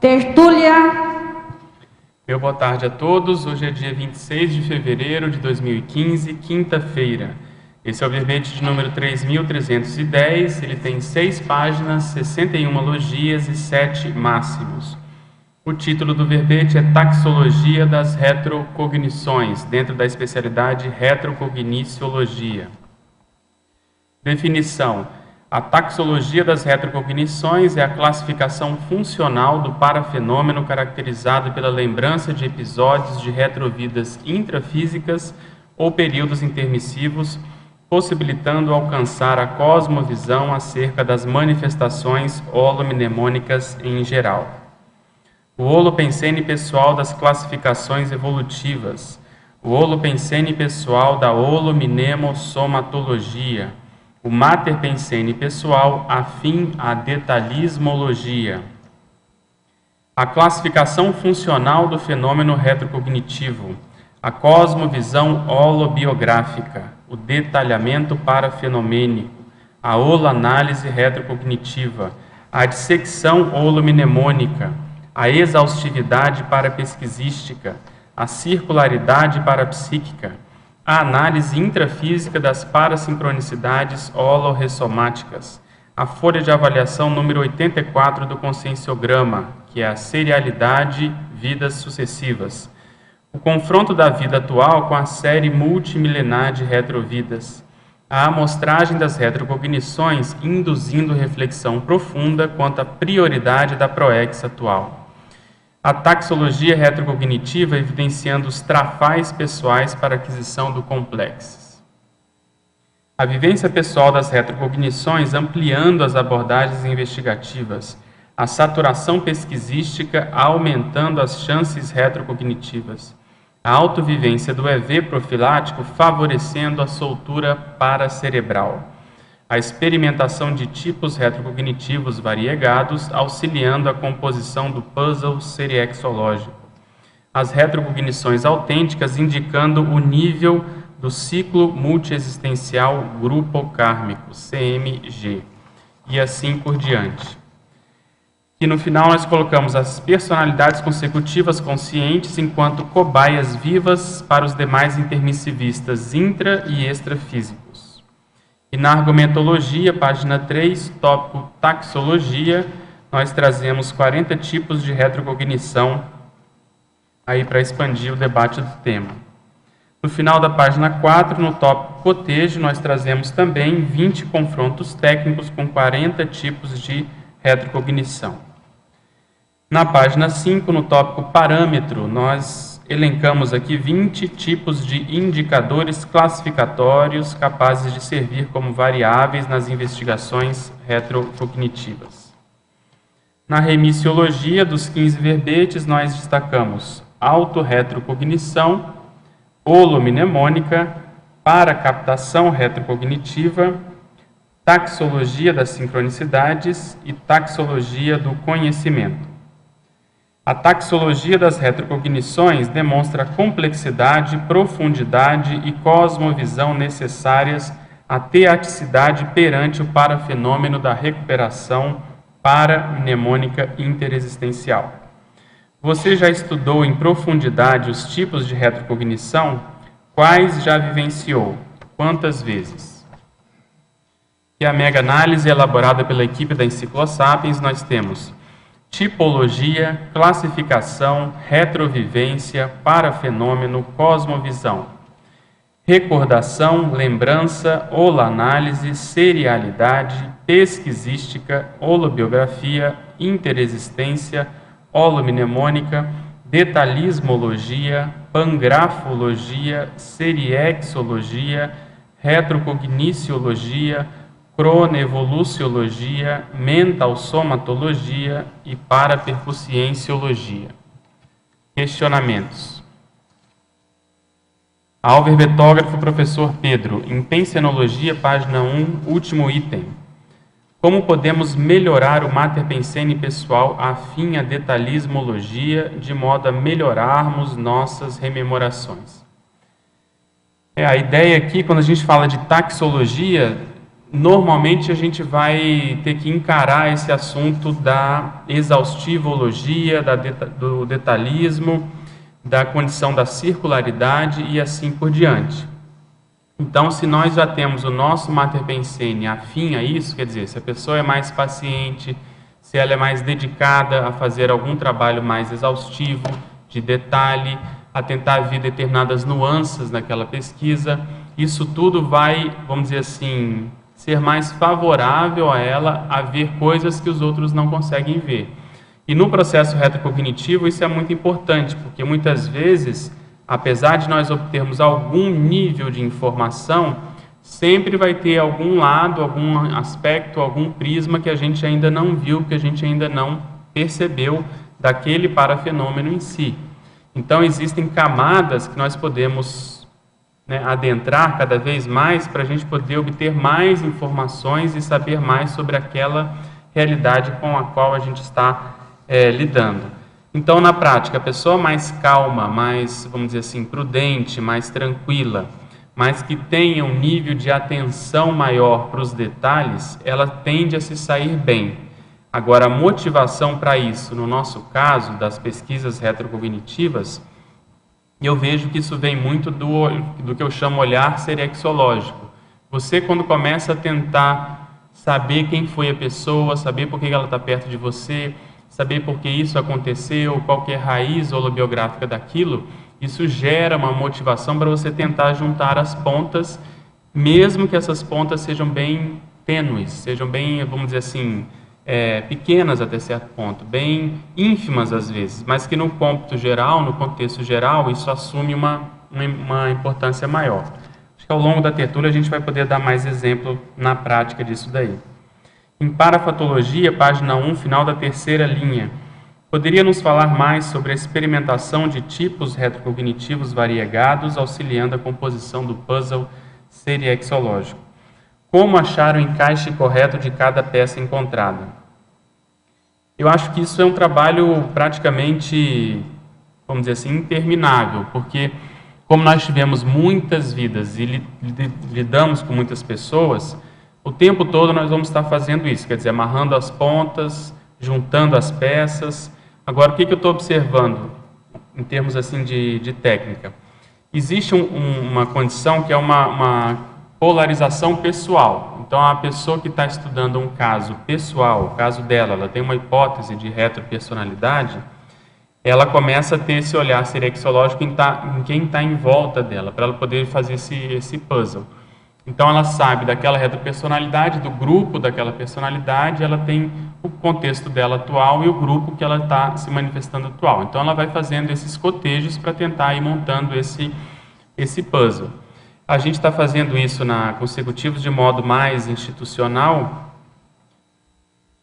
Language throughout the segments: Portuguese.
Tertúlia. Meu boa tarde a todos. Hoje é dia 26 de fevereiro de 2015, quinta-feira. Esse é o verbete de número 3.310. Ele tem 6 páginas, 61 logias e 7 máximos. O título do verbete é Taxologia das Retrocognições, dentro da especialidade Retrocogniciologia. Definição: a taxologia das retrocognições é a classificação funcional do parafenômeno caracterizado pela lembrança de episódios de retrovidas intrafísicas ou períodos intermissivos, possibilitando alcançar a cosmovisão acerca das manifestações holomnemônicas em geral. O holopensene pessoal das classificações evolutivas, o holopensene pessoal da holomnemosomatologia, o materpensene pessoal afim à detalhismologia. A classificação funcional do fenômeno retrocognitivo, a cosmovisão holobiográfica, o detalhamento parafenomênico, a holoanálise retrocognitiva, a dissecção holomnemônica, a exaustividade parapesquisística, a circularidade parapsíquica, a análise intrafísica das parasincronicidades holorressomáticas, a folha de avaliação número 84 do conscienciograma, que é a serialidade, vidas sucessivas, o confronto da vida atual com a série multimilenar de retrovidas, a amostragem das retrocognições induzindo reflexão profunda quanto à prioridade da proex atual. A taxologia retrocognitiva evidenciando os trafais pessoais para aquisição do complexo. A vivência pessoal das retrocognições ampliando as abordagens investigativas, a saturação pesquisística aumentando as chances retrocognitivas, a autovivência do EV profilático favorecendo a soltura paracerebral, a experimentação de tipos retrocognitivos variegados, auxiliando a composição do puzzle seriexológico. As retrocognições autênticas indicando o nível do ciclo multiexistencial grupo-kármico, CMG, e assim por diante. E no final nós colocamos as personalidades consecutivas conscientes enquanto cobaias vivas para os demais intermissivistas intra- e extrafísicos. E na argumentologia, página 3, tópico taxologia, nós trazemos 40 tipos de retrocognição aí para expandir o debate do tema. No final da página 4, no tópico cotejo, nós trazemos também 20 confrontos técnicos com 40 tipos de retrocognição. Na página 5, no tópico parâmetro, nós elencamos aqui 20 tipos de indicadores classificatórios capazes de servir como variáveis nas investigações retrocognitivas. Na remissiologia dos 15 verbetes, nós destacamos autorretrocognição, holomnemônica, paracaptação retrocognitiva, taxologia das sincronicidades e taxologia do conhecimento. A taxologia das retrocognições demonstra a complexidade, profundidade e cosmovisão necessárias à teaticidade perante o parafenômeno da recuperação paramnemônica interexistencial. Você já estudou em profundidade os tipos de retrocognição? Quais já vivenciou? Quantas vezes? E a mega-análise elaborada pela equipe da Enciclosapiens, nós temos tipologia, classificação, retrovivência, parafenômeno, cosmovisão, recordação, lembrança, holoanálise, serialidade, pesquisística, holobiografia, interexistência, holomnemônica, detalhismologia, pangrafologia, seriexologia, retrocogniciologia, cronevoluciologia, mentalsomatologia e parapercussienciologia. Questionamentos. Ao verbetógrafo professor Pedro, em Pensenologia, página 1, último item. Como podemos melhorar o materpensene pessoal afim à detalhismologia, de modo a melhorarmos nossas rememorações? A ideia aqui, quando a gente fala de taxologia, normalmente a gente vai ter que encarar esse assunto da exaustivologia, do detalhismo, da condição da circularidade e assim por diante. Então, se nós já temos o nosso Mater Pensene afim a isso, quer dizer, se a pessoa é mais paciente, se ela é mais dedicada a fazer algum trabalho mais exaustivo, de detalhe, a tentar ver determinadas nuances naquela pesquisa, isso tudo vai, vamos dizer assim, ser mais favorável a ela a ver coisas que os outros não conseguem ver. E no processo retrocognitivo isso é muito importante, porque muitas vezes, apesar de nós obtermos algum nível de informação, sempre vai ter algum lado, algum aspecto, algum prisma que a gente ainda não viu, que a gente ainda não percebeu daquele parafenômeno em si. Então existem camadas que nós podemos adentrar cada vez mais para a gente poder obter mais informações e saber mais sobre aquela realidade com a qual a gente está lidando. Então, na prática, a pessoa mais calma, mais, vamos dizer assim, prudente, mais tranquila, mas que tenha um nível de atenção maior para os detalhes, ela tende a se sair bem. Agora, a motivação para isso, no nosso caso, das pesquisas retrocognitivas, eu vejo que isso vem muito do que eu chamo olhar serexológico. Você, quando começa a tentar saber quem foi a pessoa, saber por que ela está perto de você, saber por que isso aconteceu, qual que é a raiz holobiográfica daquilo, isso gera uma motivação para você tentar juntar as pontas, mesmo que essas pontas sejam bem tênues, sejam bem, vamos dizer assim, pequenas até certo ponto, bem ínfimas às vezes, mas que no cômputo geral, no contexto geral, isso assume uma importância maior. Acho que ao longo da tertúlia a gente vai poder dar mais exemplo na prática disso daí. Em Parafatologia, página 1, final da terceira linha, poderia nos falar mais sobre a experimentação de tipos retrocognitivos variegados, auxiliando a composição do puzzle seriexológico? Como achar o encaixe correto de cada peça encontrada? Eu acho que isso é um trabalho praticamente, vamos dizer assim, interminável, porque como nós tivemos muitas vidas e lidamos com muitas pessoas, o tempo todo nós vamos estar fazendo isso, quer dizer, amarrando as pontas, juntando as peças. Agora, o que eu estou observando em termos assim de técnica? Existe uma condição que é uma polarização pessoal. Então, a pessoa que está estudando um caso pessoal, o caso dela, ela tem uma hipótese de retropersonalidade, ela começa a ter esse olhar serexológico em quem está em volta dela, para ela poder fazer esse puzzle. Então, ela sabe daquela retropersonalidade, do grupo daquela personalidade, ela tem o contexto dela atual e o grupo que ela está se manifestando atual. Então, ela vai fazendo esses cotejos para tentar ir montando esse puzzle. A gente está fazendo isso na Consecutivos de modo mais institucional.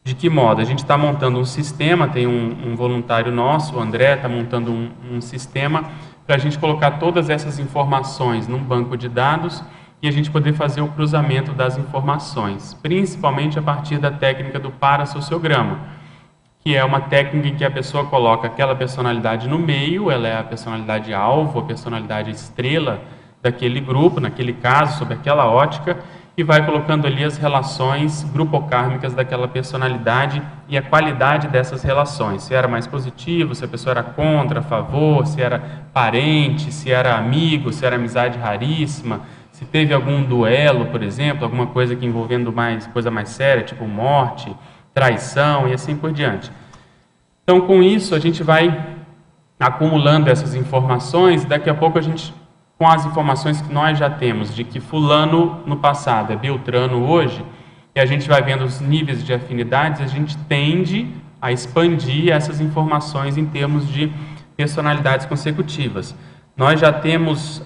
De que modo? A gente está montando um sistema, tem um voluntário nosso, o André, está montando um sistema para a gente colocar todas essas informações num banco de dados e a gente poder fazer o cruzamento das informações, principalmente a partir da técnica do parassociograma, que é uma técnica em que a pessoa coloca aquela personalidade no meio, ela é a personalidade alvo, a personalidade estrela daquele grupo, naquele caso, sob aquela ótica, e vai colocando ali as relações grupocármicas daquela personalidade e a qualidade dessas relações. Se era mais positivo, se a pessoa era contra, a favor, se era parente, se era amigo, se era amizade raríssima, se teve algum duelo, por exemplo, alguma coisa que envolvendo coisa mais séria, tipo morte, traição e assim por diante. Então, com isso, a gente vai acumulando essas informações e daqui a pouco a gente, com as informações que nós já temos de que fulano no passado é Beltrano hoje, e a gente vai vendo os níveis de afinidades, a gente tende a expandir essas informações em termos de personalidades consecutivas. Nós já temos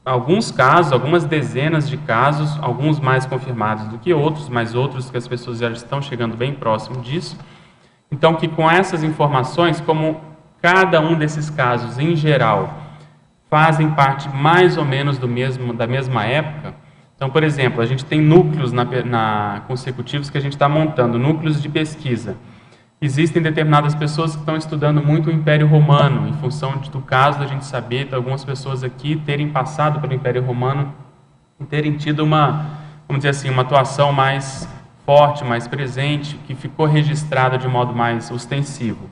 alguns casos, algumas dezenas de casos, alguns mais confirmados do que outros, mas outros que as pessoas já estão chegando bem próximo disso. Então, que com essas informações, como cada um desses casos em geral fazem parte mais ou menos da mesma época. Então, por exemplo, a gente tem núcleos consecutivos que a gente está montando, núcleos de pesquisa. Existem determinadas pessoas que estão estudando muito o Império Romano, em função do caso da gente saber de algumas pessoas aqui terem passado pelo Império Romano e terem tido uma vamos dizer assim, uma atuação mais forte, mais presente, que ficou registrada de modo mais ostensivo.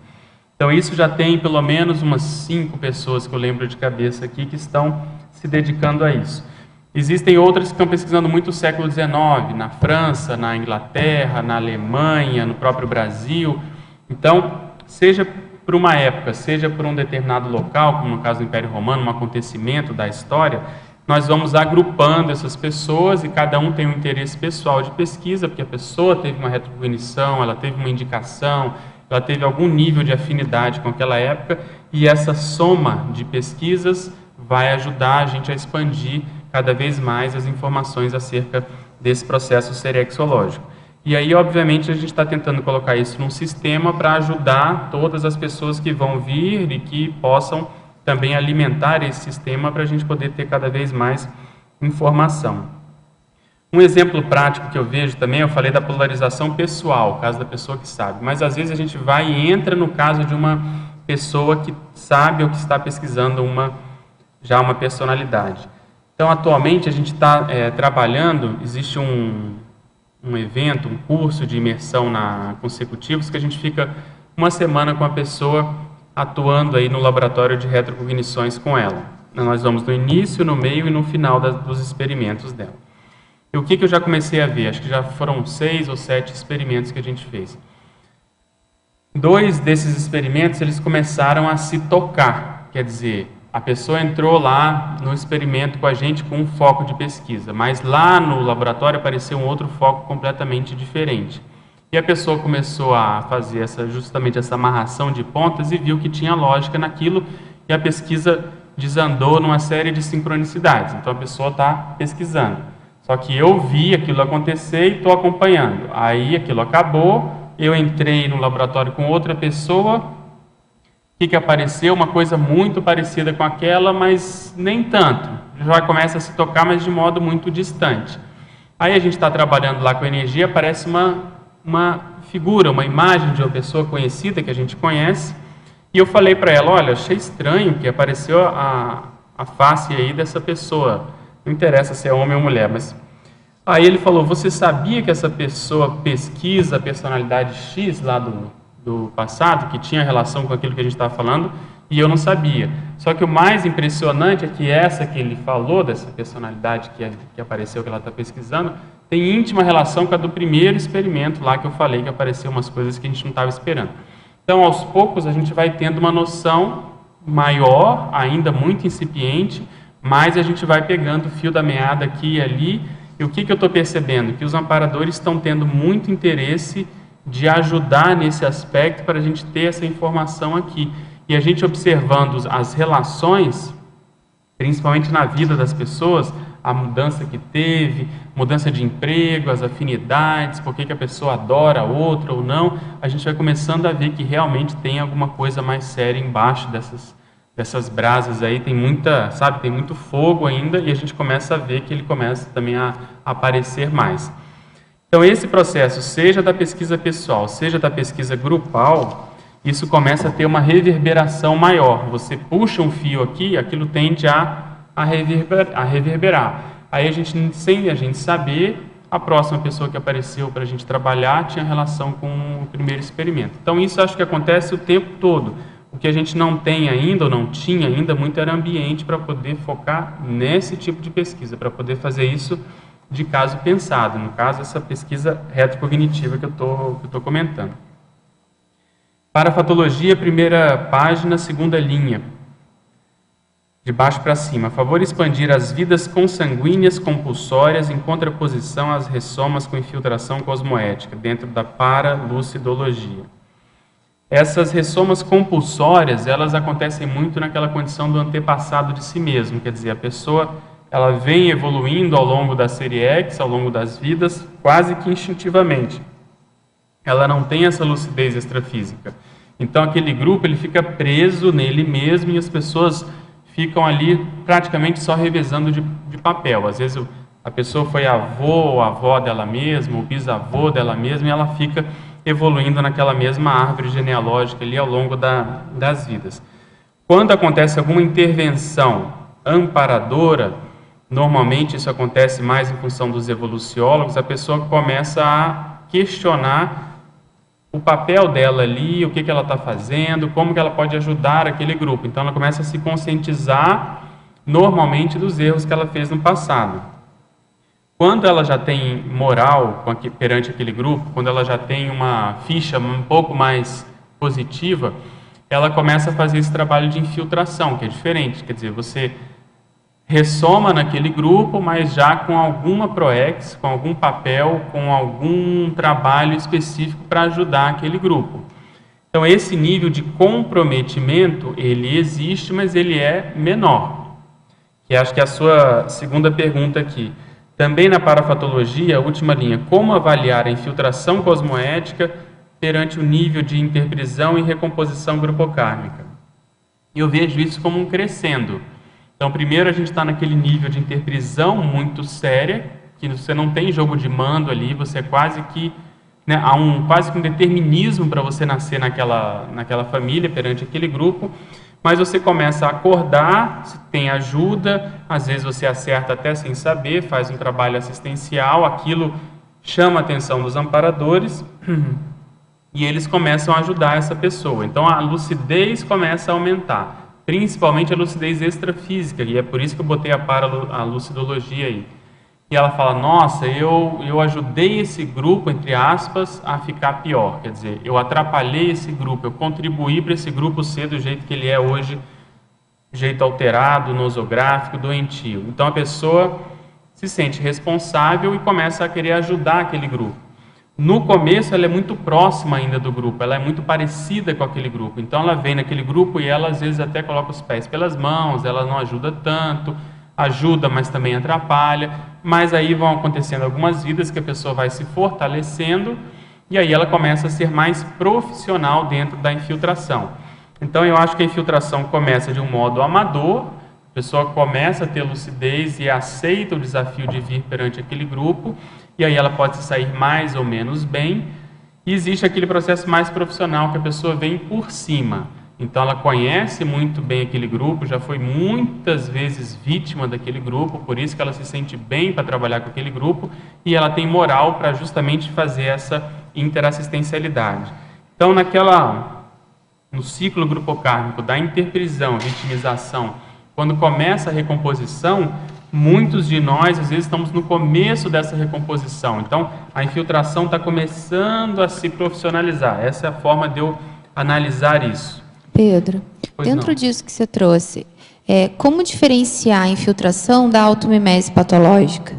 Então isso já tem pelo menos umas 5 pessoas que eu lembro de cabeça aqui que estão se dedicando a isso. Existem outras que estão pesquisando muito o século XIX, na França, na Inglaterra, na Alemanha, no próprio Brasil. Então, seja por uma época, seja por um determinado local, como no caso do Império Romano, um acontecimento da história, nós vamos agrupando essas pessoas e cada um tem um interesse pessoal de pesquisa, porque a pessoa teve uma retrocognição, ela teve uma indicação, ela teve algum nível de afinidade com aquela época, e essa soma de pesquisas vai ajudar a gente a expandir cada vez mais as informações acerca desse processo serexológico. E aí, obviamente, a gente está tentando colocar isso num sistema para ajudar todas as pessoas que vão vir e que possam também alimentar esse sistema para a gente poder ter cada vez mais informação. Um exemplo prático que eu vejo também, eu falei da polarização pessoal, o caso da pessoa que sabe, mas às vezes a gente vai e entra no caso de uma pessoa que sabe ou que está pesquisando já uma personalidade. Então, atualmente, a gente está trabalhando, existe um evento, um curso de imersão consecutivos, que a gente fica uma semana com a pessoa atuando aí no laboratório de retrocognições com ela. Nós vamos no início, no meio e no final dos experimentos dela. E o que eu já comecei a ver? Acho que já foram 6 ou 7 experimentos que a gente fez. 2 desses experimentos, eles começaram a se tocar, quer dizer, a pessoa entrou lá no experimento com a gente com um foco de pesquisa, mas lá no laboratório apareceu um outro foco completamente diferente. E a pessoa começou a fazer justamente essa amarração de pontas e viu que tinha lógica naquilo, e a pesquisa desandou numa série de sincronicidades. Então a pessoa está pesquisando. Só que eu vi aquilo acontecer e estou acompanhando. Aí aquilo acabou, eu entrei no laboratório com outra pessoa. O que apareceu? Uma coisa muito parecida com aquela, mas nem tanto. Já começa a se tocar, mas de modo muito distante. Aí a gente está trabalhando lá com energia, aparece uma figura, uma imagem de uma pessoa conhecida que a gente conhece, e eu falei para ela, olha, achei estranho que apareceu a face aí dessa pessoa, não interessa se é homem ou mulher, mas... Aí ele falou, você sabia que essa pessoa pesquisa a personalidade X lá do passado, que tinha relação com aquilo que a gente estava falando, e eu não sabia. Só que o mais impressionante é que essa que ele falou, dessa personalidade que apareceu, que ela está pesquisando, tem íntima relação com a do primeiro experimento lá que eu falei, que apareceu umas coisas que a gente não estava esperando. Então, aos poucos, a gente vai tendo uma noção maior, ainda muito incipiente, mas a gente vai pegando o fio da meada aqui e ali. E o que eu estou percebendo? Que os amparadores estão tendo muito interesse de ajudar nesse aspecto para a gente ter essa informação aqui. E a gente observando as relações, principalmente na vida das pessoas, a mudança que teve, mudança de emprego, as afinidades, por que a pessoa adora outra ou não, a gente vai começando a ver que realmente tem alguma coisa mais séria embaixo dessas brasas aí, tem muito fogo ainda, e a gente começa a ver que ele começa também a aparecer mais. Então, esse processo, seja da pesquisa pessoal, seja da pesquisa grupal, isso começa a ter uma reverberação maior. Você puxa um fio aqui, aquilo tende a reverberar. Aí, sem a gente saber, a próxima pessoa que apareceu para a gente trabalhar tinha relação com o primeiro experimento. Então, isso acho que acontece o tempo todo. O que a gente não tem ainda, ou não tinha ainda, muito era ambiente para poder focar nesse tipo de pesquisa, para poder fazer isso de caso pensado, no caso, essa pesquisa retrocognitiva que eu estou comentando. Parafatologia, primeira página, segunda linha, de baixo para cima. A favor de expandir as vidas consanguíneas compulsórias em contraposição às ressomas com infiltração cosmoética, dentro da paralucidologia. Essas ressomas compulsórias, elas acontecem muito naquela condição do antepassado de si mesmo, quer dizer, a pessoa ela vem evoluindo ao longo da série X, ao longo das vidas, quase que instintivamente. Ela não tem essa lucidez extrafísica. Então, aquele grupo ele fica preso nele mesmo e as pessoas ficam ali praticamente só revezando de papel. Às vezes, a pessoa foi avô ou avó dela mesma, ou bisavô dela mesma, e ela fica evoluindo naquela mesma árvore genealógica ali ao longo das vidas. Quando acontece alguma intervenção amparadora, Normalmente isso acontece mais em função dos evoluciólogos, a pessoa começa a questionar o papel dela ali, o que ela está fazendo, como que ela pode ajudar aquele grupo. Então ela começa a se conscientizar normalmente dos erros que ela fez no passado. Quando ela já tem moral perante aquele grupo, quando ela já tem uma ficha um pouco mais positiva, ela começa a fazer esse trabalho de infiltração, que é diferente. Quer dizer, você ressoma naquele grupo, mas já com alguma proex, com algum papel, com algum trabalho específico para ajudar aquele grupo. Então, esse nível de comprometimento, ele existe, mas ele é menor. Que acho que é a sua segunda pergunta aqui. Também na parafatologia, última linha, como avaliar a infiltração cosmoética perante o nível de interprisão e recomposição grupocármica? Eu vejo isso como um crescendo. Então, primeiro a gente está naquele nível de interprisão muito séria, que você não tem jogo de mando ali, você é quase que, né, há quase que um determinismo para você nascer naquela família, perante aquele grupo, mas você começa a acordar, tem ajuda, às vezes você acerta até sem saber, faz um trabalho assistencial, aquilo chama a atenção dos amparadores e eles começam a ajudar essa pessoa. Então, a lucidez começa a aumentar. Principalmente a lucidez extrafísica, e é por isso que eu botei a lucidologia aí. E ela fala, nossa, eu ajudei esse grupo, entre aspas, a ficar pior. Quer dizer, eu atrapalhei esse grupo, eu contribuí para esse grupo ser do jeito que ele é hoje, jeito alterado, nosográfico, doentio. Então a pessoa se sente responsável e começa a querer ajudar aquele grupo. No começo, ela é muito próxima ainda do grupo, ela é muito parecida com aquele grupo. Então, ela vem naquele grupo e ela, às vezes, até coloca os pés pelas mãos, ela não ajuda tanto, ajuda, mas também atrapalha. Mas aí vão acontecendo algumas vidas que a pessoa vai se fortalecendo e aí ela começa a ser mais profissional dentro da infiltração. Então, eu acho que a infiltração começa de um modo amador, a pessoa começa a ter lucidez e aceita o desafio de vir perante aquele grupo, e aí ela pode sair mais ou menos bem. E existe aquele processo mais profissional que a pessoa vem por cima. Então ela conhece muito bem aquele grupo, já foi muitas vezes vítima daquele grupo, por isso que ela se sente bem para trabalhar com aquele grupo e ela tem moral para justamente fazer essa interassistencialidade. Então no ciclo grupocármico da interprisão, vitimização, quando começa a recomposição, muitos de nós, às vezes, estamos no começo dessa recomposição. Então, a infiltração está começando a se profissionalizar. Essa é a forma de eu analisar isso. Pedro, dentro disso que você trouxe, como diferenciar a infiltração da automimese patológica?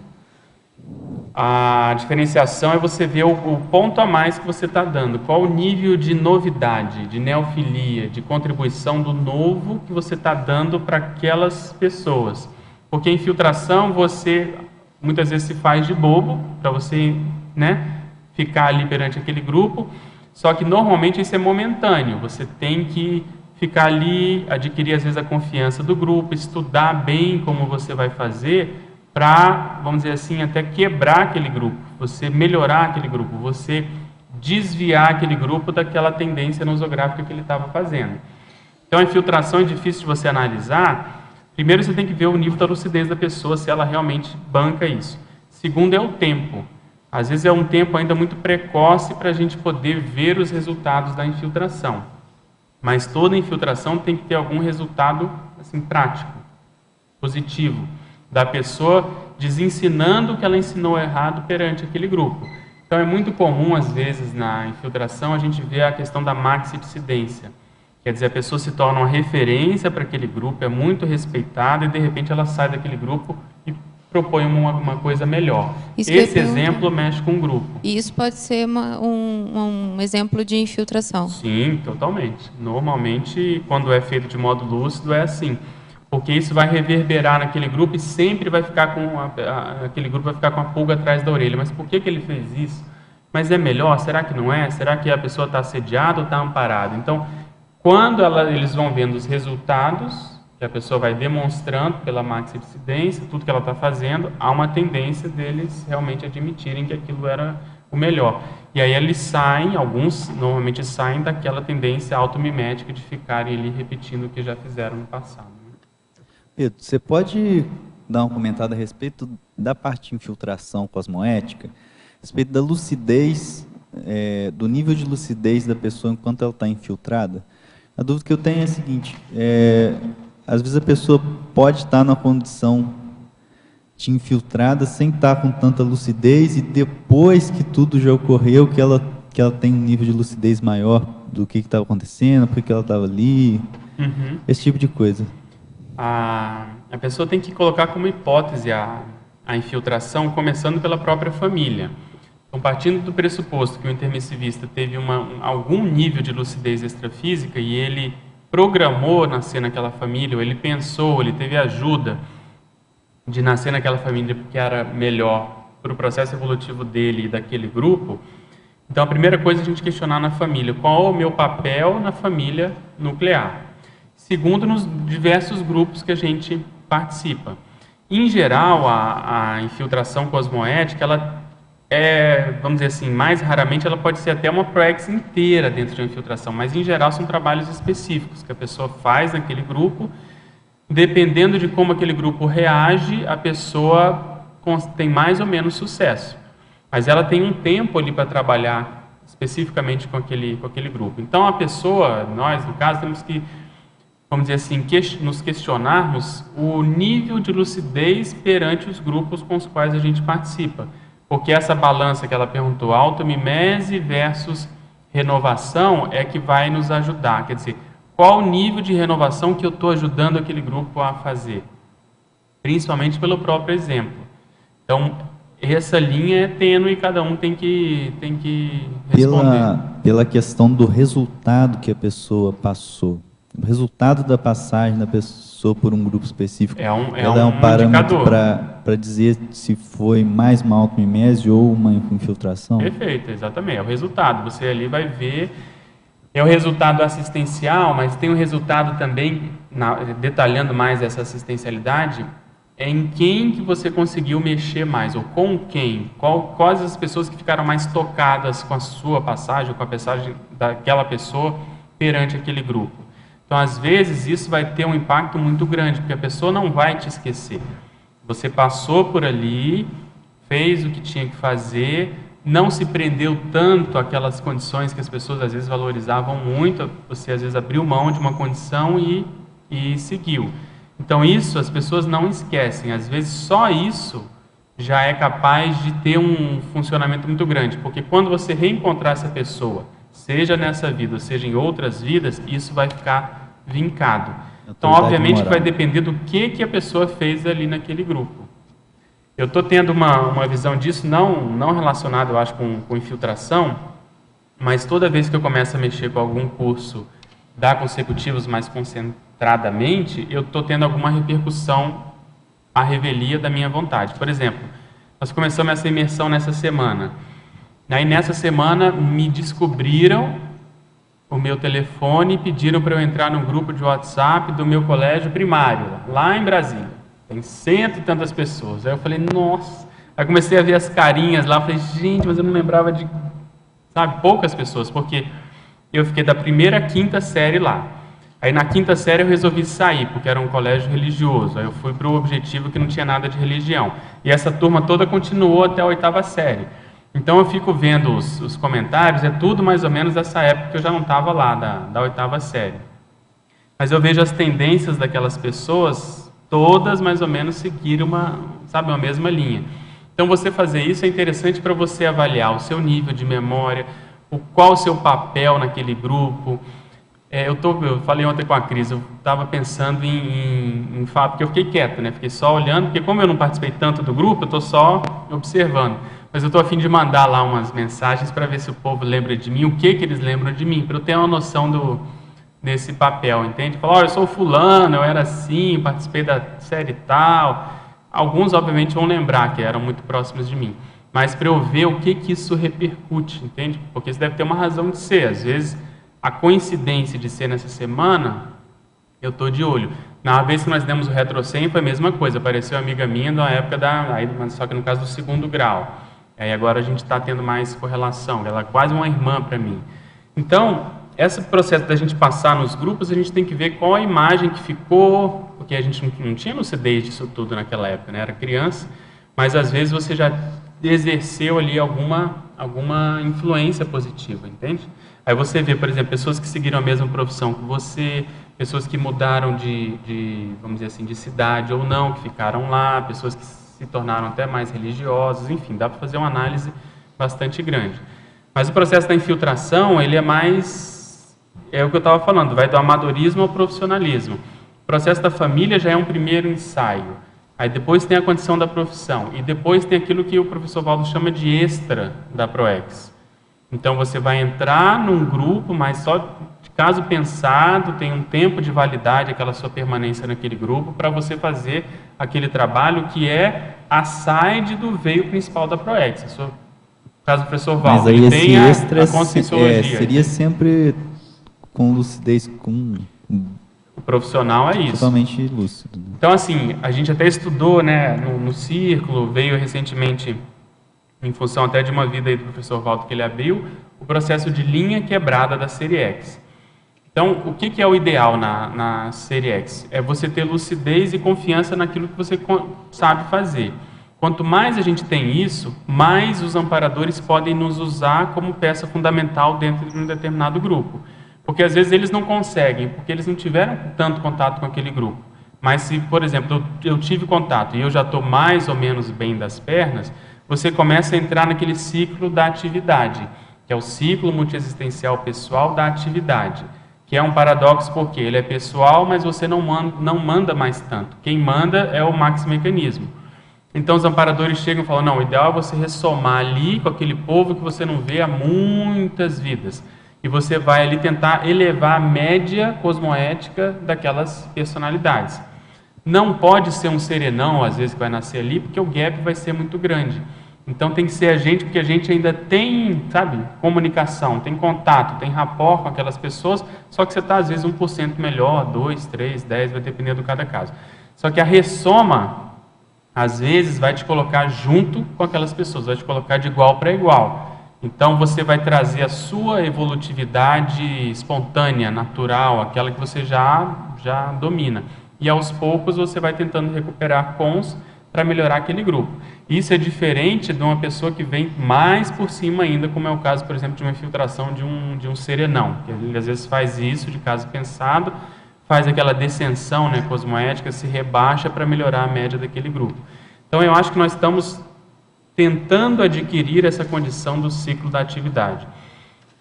A diferenciação é você ver o ponto a mais que você está dando. Qual o nível de novidade, de neofilia, de contribuição do novo que você está dando para aquelas pessoas. Porque a infiltração você muitas vezes se faz de bobo, para você, né, ficar ali perante aquele grupo, só que normalmente isso é momentâneo, você tem que ficar ali, adquirir às vezes a confiança do grupo, estudar bem como você vai fazer para, vamos dizer assim, até quebrar aquele grupo, você melhorar aquele grupo, você desviar aquele grupo daquela tendência nosográfica que ele estava fazendo. Então a infiltração é difícil de você analisar. Primeiro, você tem que ver o nível da lucidez da pessoa, se ela realmente banca isso. Segundo, é o tempo. Às vezes é um tempo ainda muito precoce para a gente poder ver os resultados da infiltração. Mas toda infiltração tem que ter algum resultado assim, prático, positivo, da pessoa desensinando o que ela ensinou errado perante aquele grupo. Então é muito comum, às vezes, na infiltração, a gente ver a questão da maxidissidência. Quer dizer, a pessoa se torna uma referência para aquele grupo, é muito respeitada e de repente ela sai daquele grupo e propõe uma coisa melhor. Esse exemplo mexe com o grupo. E isso pode ser um exemplo de infiltração? Sim, totalmente. Normalmente, quando é feito de modo lúcido, é assim. Porque isso vai reverberar naquele grupo e sempre vai ficar aquele grupo vai ficar com a pulga atrás da orelha. Mas por que ele fez isso? Mas é melhor? Será que não é? Será que a pessoa está assediada ou está amparada? Então, quando eles vão vendo os resultados, que a pessoa vai demonstrando pela maxidissidência, tudo que ela está fazendo, há uma tendência deles realmente admitirem que aquilo era o melhor. E aí eles saem, alguns normalmente saem daquela tendência automimética de ficarem ali repetindo o que já fizeram no passado. Pedro, você pode dar uma comentada a respeito da parte de infiltração cosmoética, a respeito da lucidez, do nível de lucidez da pessoa enquanto ela está infiltrada. A dúvida que eu tenho é a seguinte, às vezes a pessoa pode estar numa condição de infiltrada sem estar com tanta lucidez e depois que tudo já ocorreu, que ela tem um nível de lucidez maior do que estava acontecendo, porque ela estava ali, esse tipo de coisa. A pessoa tem que colocar como hipótese a infiltração, começando pela própria família. Então, partindo do pressuposto que o intermissivista teve algum nível de lucidez extrafísica e ele programou nascer naquela família, ou ele pensou, ele teve ajuda de nascer naquela família porque era melhor para o processo evolutivo dele e daquele grupo, então a primeira coisa é a gente questionar na família, qual é o meu papel na família nuclear? Segundo, nos diversos grupos que a gente participa. Em geral, a infiltração cosmoética, ela vamos dizer assim, mais raramente ela pode ser até uma proex inteira dentro de uma infiltração, mas em geral são trabalhos específicos que a pessoa faz naquele grupo. Dependendo de como aquele grupo reage, a pessoa tem mais ou menos sucesso. Mas ela tem um tempo ali para trabalhar especificamente com aquele grupo. Então a pessoa, nós no caso, temos que, vamos dizer assim, nos questionarmos o nível de lucidez perante os grupos com os quais a gente participa. Porque essa balança que ela perguntou, automimese versus renovação, é que vai nos ajudar. Quer dizer, qual o nível de renovação que eu estou ajudando aquele grupo a fazer? Principalmente pelo próprio exemplo. Então, essa linha é tênue e cada um tem que responder. Pela questão do resultado que a pessoa passou. O resultado da passagem da pessoa por um grupo específico ela é um parâmetro para dizer se foi mais uma automimese ou uma infiltração? Perfeito, exatamente. É o resultado. Você ali vai ver, é o resultado assistencial, mas tem um resultado também, detalhando mais essa assistencialidade, é em quem que você conseguiu mexer mais, ou com quem, quais as pessoas que ficaram mais tocadas com a sua passagem, ou com a passagem daquela pessoa perante aquele grupo. Então, às vezes, isso vai ter um impacto muito grande, porque a pessoa não vai te esquecer. Você passou por ali, fez o que tinha que fazer, não se prendeu tanto àquelas condições que as pessoas, às vezes, valorizavam muito, você, às vezes, abriu mão de uma condição e seguiu. Então, isso as pessoas não esquecem. Às vezes, só isso já é capaz de ter um funcionamento muito grande, porque quando você reencontrar essa pessoa, seja nessa vida, seja em outras vidas, isso vai ficar vincado. Então, obviamente, vai depender do que a pessoa fez ali naquele grupo. Eu estou tendo uma visão disso, não relacionada, eu acho, com infiltração, mas toda vez que eu começo a mexer com algum curso da Consecutivos mais concentradamente, eu estou tendo alguma repercussão à revelia da minha vontade. Por exemplo, nós começamos essa imersão nessa semana. Aí, nessa semana, me descobriram o meu telefone e pediram para eu entrar num grupo de WhatsApp do meu colégio primário, lá em Brasília. Tem 100 e tantas pessoas. Aí eu falei, nossa. Aí comecei a ver as carinhas lá, falei, gente, mas eu não lembrava de, poucas pessoas, porque eu fiquei da primeira à quinta série lá. Aí na quinta série eu resolvi sair, porque era um colégio religioso. Aí eu fui para o objetivo que não tinha nada de religião. E essa turma toda continuou até a oitava série. Então eu fico vendo os comentários, é tudo mais ou menos dessa época que eu já não estava lá, da oitava série. Mas eu vejo as tendências daquelas pessoas, todas mais ou menos seguir uma mesma linha. Então você fazer isso é interessante para você avaliar o seu nível de memória, qual o seu papel naquele grupo. Eu falei ontem com a Cris, eu estava pensando em falar, porque eu fiquei quieto, né? Fiquei só olhando, porque como eu não participei tanto do grupo, eu estou só observando. Mas eu estou a fim de mandar lá umas mensagens para ver se o povo lembra de mim, o que eles lembram de mim, para eu ter uma noção desse papel, entende? Falar, eu sou fulano, eu era assim, participei da série tal. Alguns, obviamente, vão lembrar que eram muito próximos de mim. Mas para eu ver o que isso repercute, entende? Porque isso deve ter uma razão de ser. Às vezes, a coincidência de ser nessa semana, eu estou de olho. Na vez que nós demos o RetroSem, foi a mesma coisa. Apareceu uma amiga minha na época só que no caso do 2º grau. Aí agora a gente está tendo mais correlação. Ela é quase uma irmã para mim. Então, esse processo da gente passar nos grupos, a gente tem que ver qual a imagem que ficou, porque a gente não tinha lucidez disso tudo naquela época, né? Era criança, mas às vezes você já exerceu ali alguma influência positiva, entende? Aí você vê, por exemplo, pessoas que seguiram a mesma profissão que você, pessoas que mudaram vamos dizer assim, de cidade ou não, que ficaram lá, pessoas que se tornaram até mais religiosas, enfim, dá para fazer uma análise bastante grande. Mas o processo da infiltração, ele é mais, é o que eu estava falando, vai do amadorismo ao profissionalismo. O processo da família já é um primeiro ensaio. Aí depois tem a condição da profissão. E depois tem aquilo que o professor Valdo chama de extra da ProEx. Então você vai entrar num grupo, mas só de caso pensado, tem um tempo de validade aquela sua permanência naquele grupo para você fazer aquele trabalho que é a side do veio principal da ProEx. No caso do professor Valdo, mas aí ele tem extra a conscienciologia. Seria sempre com lucidez, com... O profissional é isso. Totalmente lúcido. Então, assim, a gente até estudou, né, no Círculo, veio recentemente, em função até de uma vida aí do professor Valdo que ele abriu, o processo de linha quebrada da série X. Então, o que é o ideal na série X? É você ter lucidez e confiança naquilo que você sabe fazer. Quanto mais a gente tem isso, mais os amparadores podem nos usar como peça fundamental dentro de um determinado grupo. Porque às vezes eles não conseguem, porque eles não tiveram tanto contato com aquele grupo. Mas se, por exemplo, eu tive contato e eu já estou mais ou menos bem das pernas, você começa a entrar naquele ciclo da atividade, que é o ciclo multiexistencial pessoal da atividade, que é um paradoxo porque ele é pessoal, mas você não manda mais tanto. Quem manda é o maximecanismo. Então os amparadores chegam e falam, não, o ideal é você ressomar ali com aquele povo que você não vê há muitas vidas. E você vai ali tentar elevar a média cosmoética daquelas personalidades. Não pode ser um serenão, às vezes, que vai nascer ali, porque o gap vai ser muito grande. Então tem que ser a gente, porque a gente ainda tem, sabe, comunicação, tem contato, tem rapport com aquelas pessoas, só que você está, às vezes, 1% melhor, 2, 3, 10, vai depender do cada caso. Só que a ressoma, às vezes, vai te colocar junto com aquelas pessoas, vai te colocar de igual para igual. Então você vai trazer a sua evolutividade espontânea, natural, aquela que você já domina. E aos poucos você vai tentando recuperar cons para melhorar aquele grupo. Isso é diferente de uma pessoa que vem mais por cima ainda, como é o caso, por exemplo, de uma infiltração de um serenão, que ele às vezes faz isso de caso pensado, faz aquela descensão, né, cosmoética, se rebaixa para melhorar a média daquele grupo. Então eu acho que nós estamos tentando adquirir essa condição do ciclo da atividade.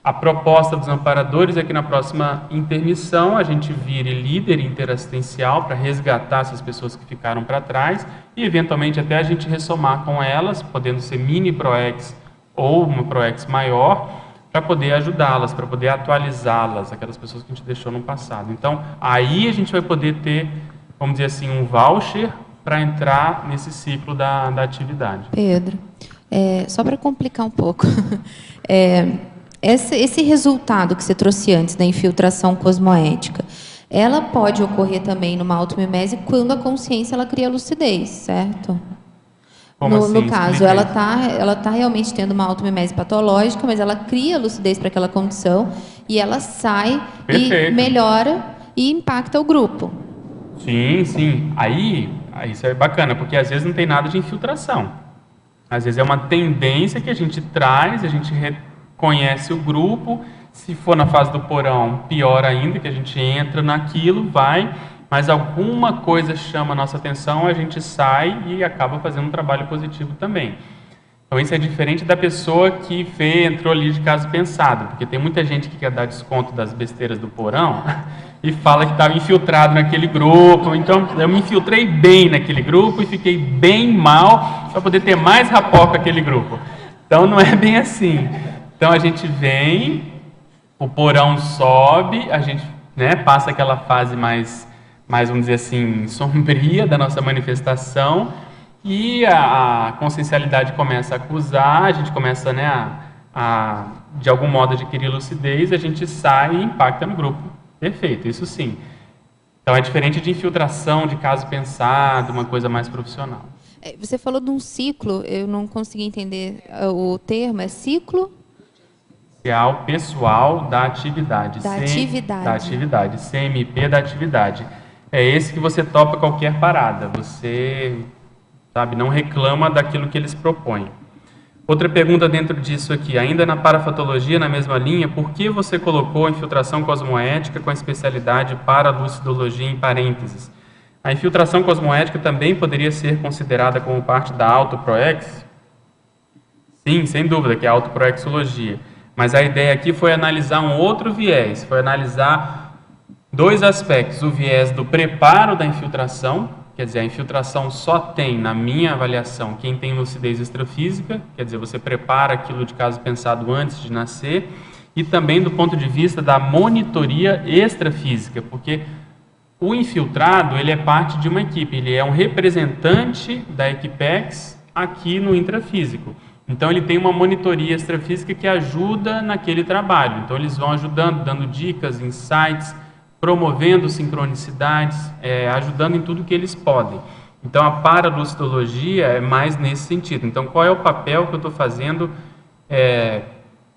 A proposta dos amparadores é que na próxima intermissão a gente vire líder interassistencial para resgatar essas pessoas que ficaram para trás e eventualmente até a gente ressomar com elas, podendo ser mini ProEx ou uma ProEx maior, para poder ajudá-las, para poder atualizá-las, aquelas pessoas que a gente deixou no passado. Então, aí a gente vai poder ter, vamos dizer assim, um voucher para entrar nesse ciclo da atividade. Pedro, só para complicar um pouco, esse resultado que você trouxe antes da infiltração cosmoética, ela pode ocorrer também numa automimese quando a consciência ela cria lucidez, certo? Como assim? No caso, ela tá realmente tendo uma automimese patológica, mas ela cria lucidez para aquela condição e ela sai e melhora e impacta o grupo. Sim, sim. Aí isso é bacana, porque às vezes não tem nada de infiltração. Às vezes é uma tendência que a gente traz, a gente reconhece o grupo. Se for na fase do porão, pior ainda, que a gente entra naquilo, vai, mas alguma coisa chama a nossa atenção, a gente sai e acaba fazendo um trabalho positivo também. Então isso é diferente da pessoa que entrou ali de caso pensado, porque tem muita gente que quer dar desconto das besteiras do porão e fala que estava infiltrado naquele grupo. Então eu me infiltrei bem naquele grupo e fiquei bem mal para poder ter mais rapport com aquele grupo. Então não é bem assim. Então a gente vem, o porão sobe, a gente, né, passa aquela fase mais, vamos dizer assim, sombria da nossa manifestação, e a consciencialidade começa a acusar, a gente começa, né, de algum modo adquirir lucidez, a gente sai e impacta no grupo. Perfeito, isso sim. Então é diferente de infiltração, de caso pensado, uma coisa mais profissional. Você falou de um ciclo, eu não consegui entender o termo, é ciclo? sequencial pessoal da atividade. Da atividade. Da atividade, CMP da atividade. É esse que você topa qualquer parada, você, sabe, não reclama daquilo que eles propõem. Outra pergunta dentro disso aqui, ainda na parafatologia, na mesma linha, por que você colocou a infiltração cosmoética com a especialidade paralucidologia em parênteses? A infiltração cosmoética também poderia ser considerada como parte da autoproex? Sim, sem dúvida, que é a autoproexologia. Mas a ideia aqui foi analisar um outro viés, foi analisar dois aspectos, o viés do preparo da infiltração. Quer dizer, a infiltração só tem, na minha avaliação, quem tem lucidez extrafísica, quer dizer, você prepara aquilo de caso pensado antes de nascer, e também do ponto de vista da monitoria extrafísica, porque o infiltrado, ele é parte de uma equipe, ele é um representante da Equipex aqui no intrafísico. Então, ele tem uma monitoria extrafísica que ajuda naquele trabalho. Então, eles vão ajudando, dando dicas, insights, promovendo sincronicidades, ajudando em tudo que eles podem. Então, a paralucidologia é mais nesse sentido. Então, qual é o papel que eu estou fazendo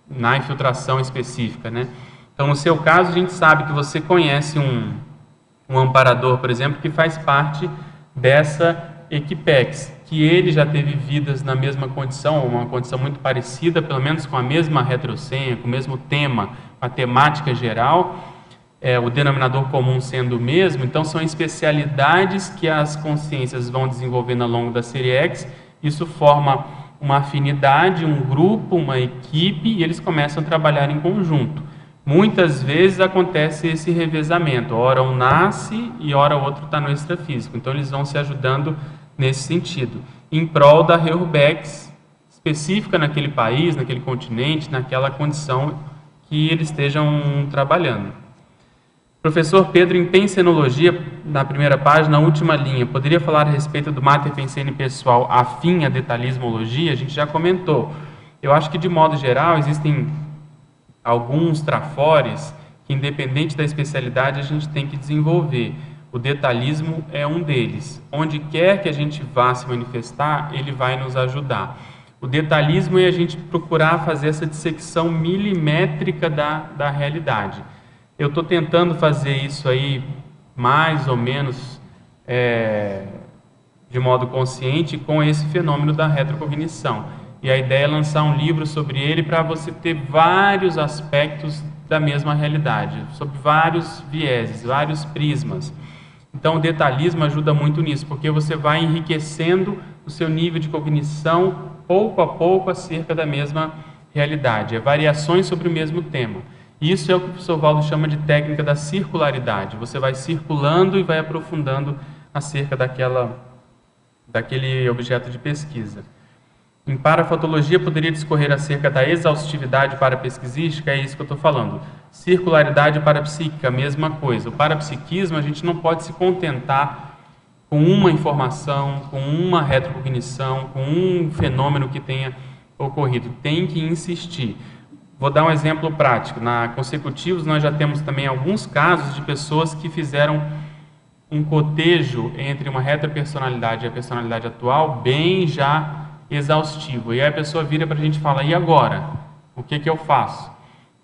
na infiltração específica, né? Então, no seu caso, a gente sabe que você conhece um amparador, por exemplo, que faz parte dessa Equipex, que ele já teve vidas na mesma condição, uma condição muito parecida, pelo menos com a mesma retrosenha, com o mesmo tema, a temática geral, o denominador comum sendo o mesmo. Então, são especialidades que as consciências vão desenvolvendo ao longo da série X. Isso forma uma afinidade, um grupo, uma equipe, e eles começam a trabalhar em conjunto. Muitas vezes acontece esse revezamento, ora um nasce e ora o outro está no extrafísico. Então, eles vão se ajudando nesse sentido, em prol da Reurbex específica naquele país, naquele continente, naquela condição que eles estejam trabalhando. Professor Pedro, em pensenologia, na primeira página, na última linha, poderia falar a respeito do Mater Pensene pessoal afim à detalhismologia? A gente já comentou. Eu acho que, de modo geral, existem alguns trafores que, independente da especialidade, a gente tem que desenvolver. O detalhismo é um deles. Onde quer que a gente vá se manifestar, ele vai nos ajudar. O detalhismo é a gente procurar fazer essa dissecção milimétrica da realidade. Eu estou tentando fazer isso aí mais ou menos de modo consciente com esse fenômeno da retrocognição. E a ideia é lançar um livro sobre ele para você ter vários aspectos da mesma realidade, sobre vários vieses, vários prismas. Então, o detalhismo ajuda muito nisso, porque você vai enriquecendo o seu nível de cognição pouco a pouco acerca da mesma realidade. É variações sobre o mesmo tema. Isso é o que o professor Valdo chama de técnica da circularidade. Você vai circulando e vai aprofundando acerca daquele objeto de pesquisa. Em parafatologia, poderia discorrer acerca da exaustividade parapesquisística, é isso que eu estou falando. Circularidade parapsíquica, a mesma coisa. O parapsiquismo, a gente não pode se contentar com uma informação, com uma retrocognição, com um fenômeno que tenha ocorrido. Tem que insistir. Vou dar um exemplo prático. Na Consecutivos, nós já temos também alguns casos de pessoas que fizeram um cotejo entre uma retropersonalidade e a personalidade atual bem já exaustivo. E aí a pessoa vira para a gente e fala, e agora? O que eu faço?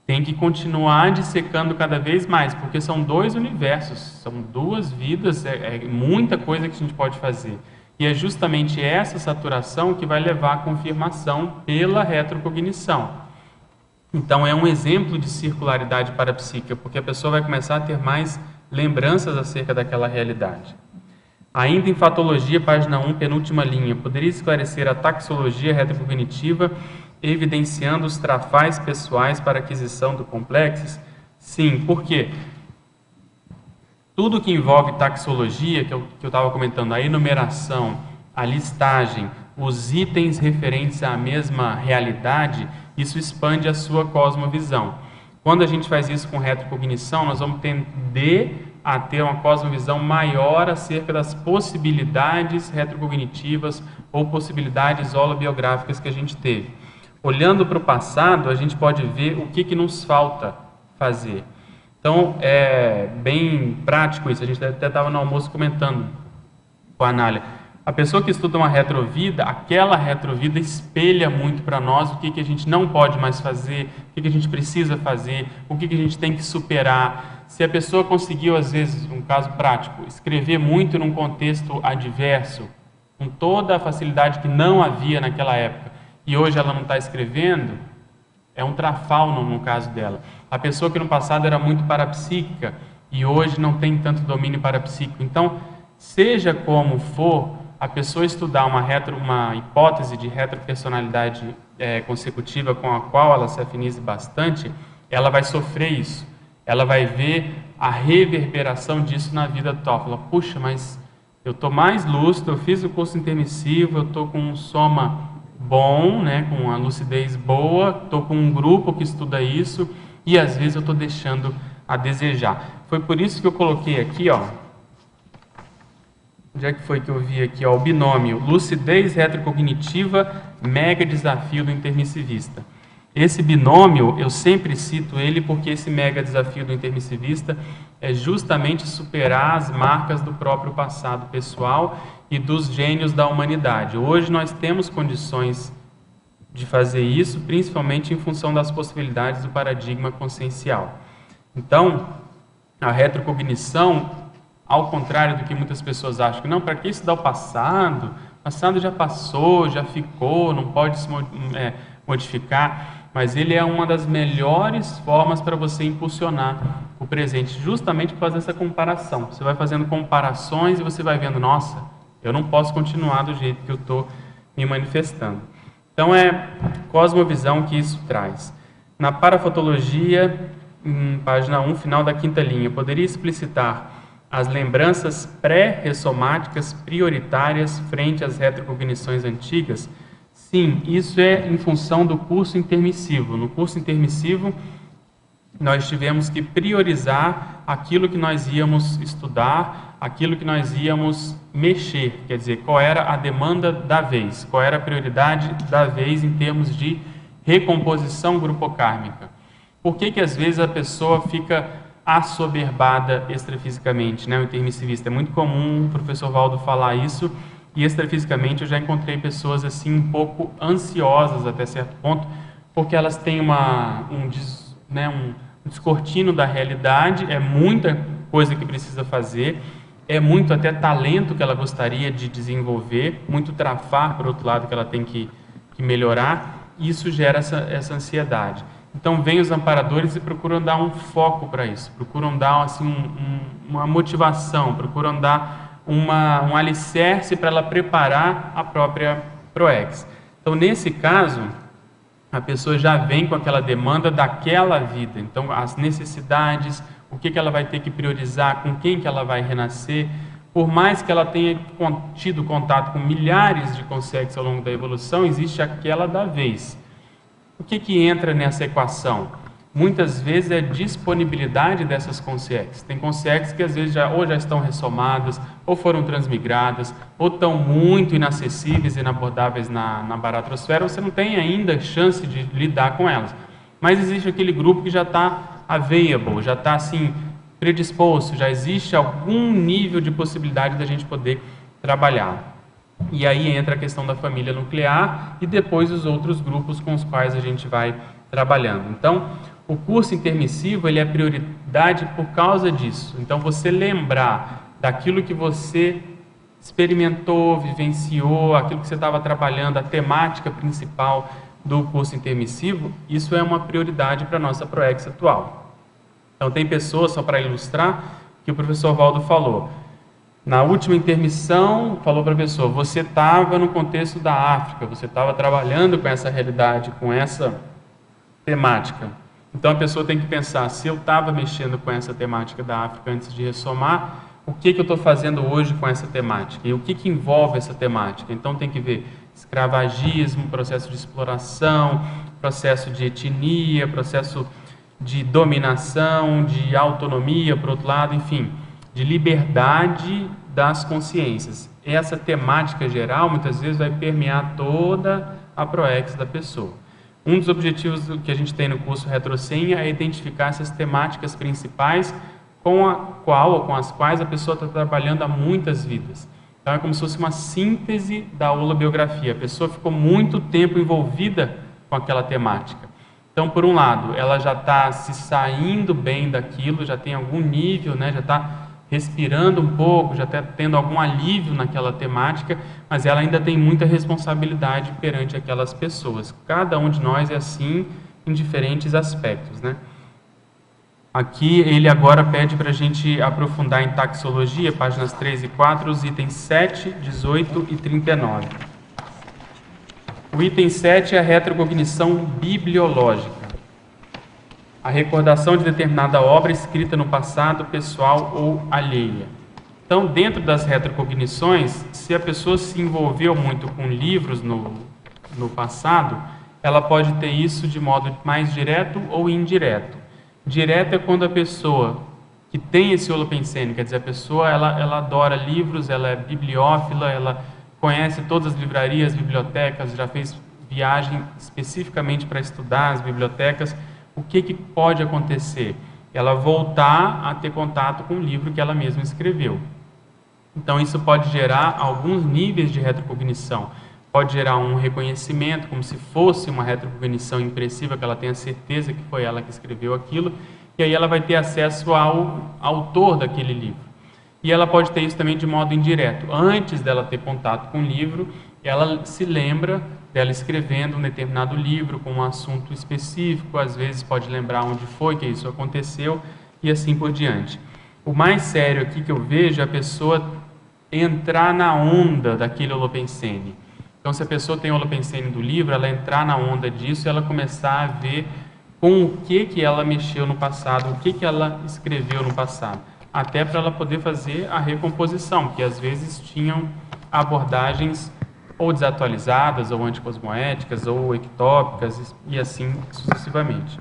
Tem que continuar dissecando cada vez mais, porque são dois universos, são duas vidas, é muita coisa que a gente pode fazer. E é justamente essa saturação que vai levar à confirmação pela retrocognição. Então, é um exemplo de circularidade parapsíquica, porque a pessoa vai começar a ter mais lembranças acerca daquela realidade. Ainda em fatologia, página 1, penúltima linha, poderia esclarecer a taxologia retrocognitiva, evidenciando os trafais pessoais para aquisição do complexos? Sim, por quê? Tudo que envolve taxologia, que eu estava comentando, a enumeração, a listagem, os itens referentes à mesma realidade, isso expande a sua cosmovisão. Quando a gente faz isso com retrocognição, nós vamos tender a ter uma cosmovisão maior acerca das possibilidades retrocognitivas ou possibilidades holobiográficas que a gente teve. Olhando para o passado, a gente pode ver o que nos falta fazer. Então, é bem prático isso. A gente até estava no almoço comentando com a Anália. A pessoa que estuda uma retrovida, aquela retrovida espelha muito para nós o que a gente não pode mais fazer, o que a gente precisa fazer, o que a gente tem que superar. Se a pessoa conseguiu, às vezes, um caso prático, escrever muito num contexto adverso, com toda a facilidade que não havia naquela época, e hoje ela não está escrevendo, é um trafal no caso dela. A pessoa que no passado era muito parapsíquica e hoje não tem tanto domínio parapsíquico. Então, seja como for, a pessoa estudar uma hipótese de retropersonalidade consecutiva com a qual ela se afinize bastante, ela vai sofrer isso. Ela vai ver a reverberação disso na vida atual. Fala, puxa, mas eu estou mais lúcido, eu fiz o curso intermissivo, eu estou com um soma bom, né, com uma lucidez boa, estou com um grupo que estuda isso e às vezes eu estou deixando a desejar. Foi por isso que eu coloquei aqui, ó, onde é que foi que eu vi aqui, ó, o binômio lucidez retrocognitiva, mega desafio do intermissivista. Esse binômio, eu sempre cito ele porque esse mega desafio do intermissivista é justamente superar as marcas do próprio passado pessoal e dos gênios da humanidade. Hoje nós temos condições de fazer isso, principalmente em função das possibilidades do paradigma consciencial. Então, a retrocognição, ao contrário do que muitas pessoas acham, que não, para que estudar o passado? O passado já passou, já ficou, não pode se modificar. Mas ele é uma das melhores formas para você impulsionar o presente, justamente por fazer essa comparação. Você vai fazendo comparações e você vai vendo, nossa, eu não posso continuar do jeito que eu estou me manifestando. Então é cosmovisão que isso traz. Na parafotologia, página 1, final da 5ª linha, poderia explicitar as lembranças pré-ressomáticas prioritárias frente às retrocognições antigas? Sim, isso é em função do curso intermissivo. No curso intermissivo, nós tivemos que priorizar aquilo que nós íamos estudar, aquilo que nós íamos mexer, quer dizer, qual era a demanda da vez, qual era a prioridade da vez em termos de recomposição grupocármica. Por que às vezes a pessoa fica assoberbada extrafisicamente, né? O intermissivista, é muito comum o professor Valdo falar isso, e extrafisicamente eu já encontrei pessoas assim um pouco ansiosas até certo ponto, porque elas têm um descortino da realidade, é muita coisa que precisa fazer, é muito até talento que ela gostaria de desenvolver, muito trafar, por outro lado, que ela tem que melhorar, e isso gera essa ansiedade. Então, vêm os amparadores e procuram dar um foco para isso, procuram dar assim, uma motivação, procuram dar um alicerce para ela preparar a própria ProEx. Então, nesse caso, a pessoa já vem com aquela demanda daquela vida. Então, as necessidades, o que ela vai ter que priorizar, com quem que ela vai renascer. Por mais que ela tenha tido contato com milhares de consciências ao longo da evolução, existe aquela da vez. O que entra nessa equação? Muitas vezes é a disponibilidade dessas consciências. Tem consciências que às vezes já estão ressomadas, ou foram transmigradas, ou estão muito inacessíveis e inabordáveis na baratrosfera, você não tem ainda chance de lidar com elas. Mas existe aquele grupo que já está available, já está assim, predisposto, já existe algum nível de possibilidade da gente poder trabalhar. E aí entra a questão da família nuclear e depois os outros grupos com os quais a gente vai trabalhando. Então, o curso intermissivo ele é prioridade por causa disso. Então, você lembrar daquilo que você experimentou, vivenciou, aquilo que você estava trabalhando, a temática principal do curso intermissivo, isso é uma prioridade para a nossa ProEx atual. Então, tem pessoas, só para ilustrar, que o professor Valdo falou. Na última intermissão, falou para a pessoa, você estava no contexto da África, você estava trabalhando com essa realidade, com essa temática. Então a pessoa tem que pensar, se eu estava mexendo com essa temática da África antes de ressomar, o que eu estou fazendo hoje com essa temática? E o que envolve essa temática? Então tem que ver escravagismo, processo de exploração, processo de etnia, processo de dominação, de autonomia, por outro lado, enfim, de liberdade das consciências. Essa temática geral, muitas vezes, vai permear toda a ProEx da pessoa. Um dos objetivos que a gente tem no curso Retrocem é identificar essas temáticas principais com as quais a pessoa está trabalhando há muitas vidas. Então é como se fosse uma síntese da holobiografia. A pessoa ficou muito tempo envolvida com aquela temática. Então, por um lado, ela já está se saindo bem daquilo, já tem algum nível, né? Já está respirando um pouco, já está tendo algum alívio naquela temática, mas ela ainda tem muita responsabilidade perante aquelas pessoas. Cada um de nós é assim em diferentes aspectos, né? Aqui ele agora pede para a gente aprofundar em taxologia, páginas 3 e 4, os itens 7, 18 e 39. O item 7 é a retrocognição bibliológica. A recordação de determinada obra escrita no passado, pessoal ou alheia. Então, dentro das retrocognições, se a pessoa se envolveu muito com livros no passado, ela pode ter isso de modo mais direto ou indireto. Direto é quando a pessoa que tem esse holopensene, quer dizer, a pessoa ela adora livros, ela é bibliófila, ela conhece todas as livrarias, bibliotecas, já fez viagem especificamente para estudar as bibliotecas. O que pode acontecer? Ela voltar a ter contato com o livro que ela mesma escreveu. Então, isso pode gerar alguns níveis de retrocognição. Pode gerar um reconhecimento, como se fosse uma retrocognição impressiva, que ela tenha certeza que foi ela que escreveu aquilo, e aí ela vai ter acesso ao autor daquele livro. E ela pode ter isso também de modo indireto. Antes dela ter contato com o livro, ela se lembra dela escrevendo um determinado livro com um assunto específico, às vezes pode lembrar onde foi que isso aconteceu, e assim por diante. O mais sério aqui que eu vejo é a pessoa entrar na onda daquele holopensene. Então, se a pessoa tem o holopensene do livro, ela entrar na onda disso e ela começar a ver com o que ela mexeu no passado, o que ela escreveu no passado, até para ela poder fazer a recomposição, porque às vezes tinham abordagens ou desatualizadas, ou anticosmoéticas, ou ectópicas, e assim sucessivamente.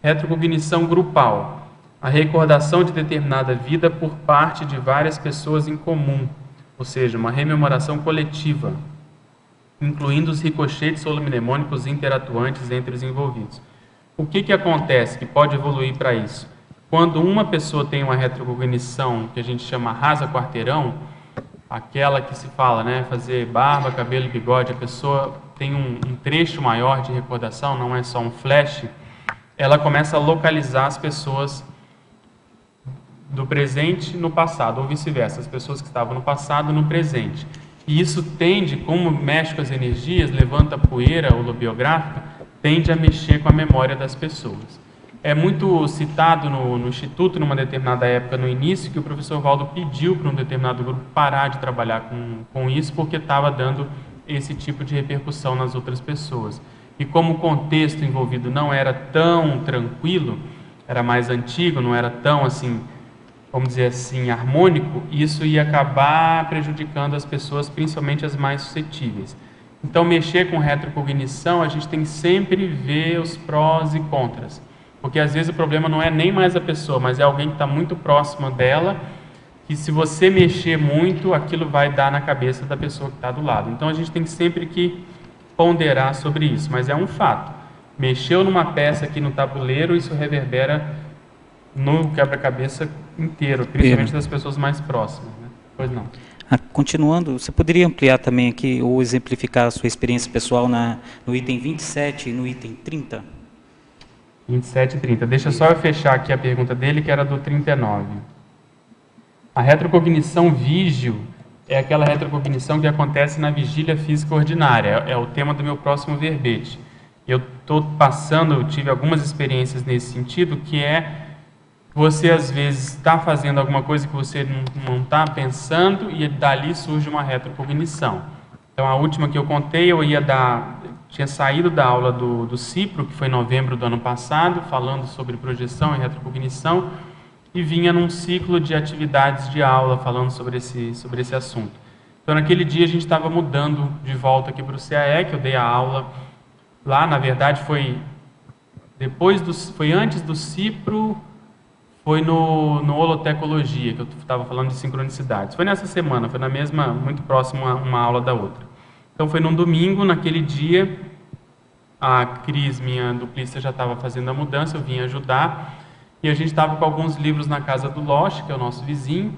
Retrocognição grupal. A recordação de determinada vida por parte de várias pessoas em comum, ou seja, uma rememoração coletiva, incluindo os ricochetes holomnemônicos interatuantes entre os envolvidos. O que acontece que pode evoluir para isso? Quando uma pessoa tem uma retrocognição que a gente chama rasa quarteirão, aquela que se fala, né, fazer barba, cabelo e bigode, a pessoa tem um trecho maior de recordação, não é só um flash, ela começa a localizar as pessoas do presente no passado, ou vice-versa, as pessoas que estavam no passado no presente. E isso tende, como mexe com as energias, levanta poeira holobiográfica, tende a mexer com a memória das pessoas. É muito citado no Instituto, numa determinada época, no início, que o professor Valdo pediu para um determinado grupo parar de trabalhar com isso, porque estava dando esse tipo de repercussão nas outras pessoas. E como o contexto envolvido não era tão tranquilo, era mais antigo, não era tão, assim, vamos dizer assim, harmônico, isso ia acabar prejudicando as pessoas, principalmente as mais suscetíveis. Então, mexer com retrocognição, a gente tem que sempre ver os prós e contras. Porque às vezes o problema não é nem mais a pessoa, mas é alguém que está muito próximo dela, que se você mexer muito, aquilo vai dar na cabeça da pessoa que está do lado. Então a gente tem sempre que ponderar sobre isso, mas é um fato. Mexeu numa peça aqui no tabuleiro, isso reverbera no quebra-cabeça inteiro, principalmente das pessoas mais próximas, né? Pois não. Continuando, você poderia ampliar também aqui, ou exemplificar a sua experiência pessoal no item 27 e no item 30? 27 e 30. Deixa só eu fechar aqui a pergunta dele, que era do 39. A retrocognição vígio é aquela retrocognição que acontece na vigília física ordinária. É o tema do meu próximo verbete. Eu tive algumas experiências nesse sentido, que é você às vezes está fazendo alguma coisa que você não está pensando e dali surge uma retrocognição. Então a última que eu contei, tinha saído da aula do Cipro, que foi em novembro do ano passado, falando sobre projeção e retrocognição, e vinha num ciclo de atividades de aula falando sobre esse assunto. Então naquele dia a gente estava mudando de volta aqui para o CAE, que eu dei a aula lá, na verdade foi antes do Cipro, foi no Holotecologia, que eu estava falando de sincronicidades. Foi nessa semana, foi muito próximo uma aula da outra. Então foi num domingo, naquele dia, a Cris, minha duplista, já estava fazendo a mudança, eu vim ajudar, e a gente estava com alguns livros na casa do Loche, que é o nosso vizinho,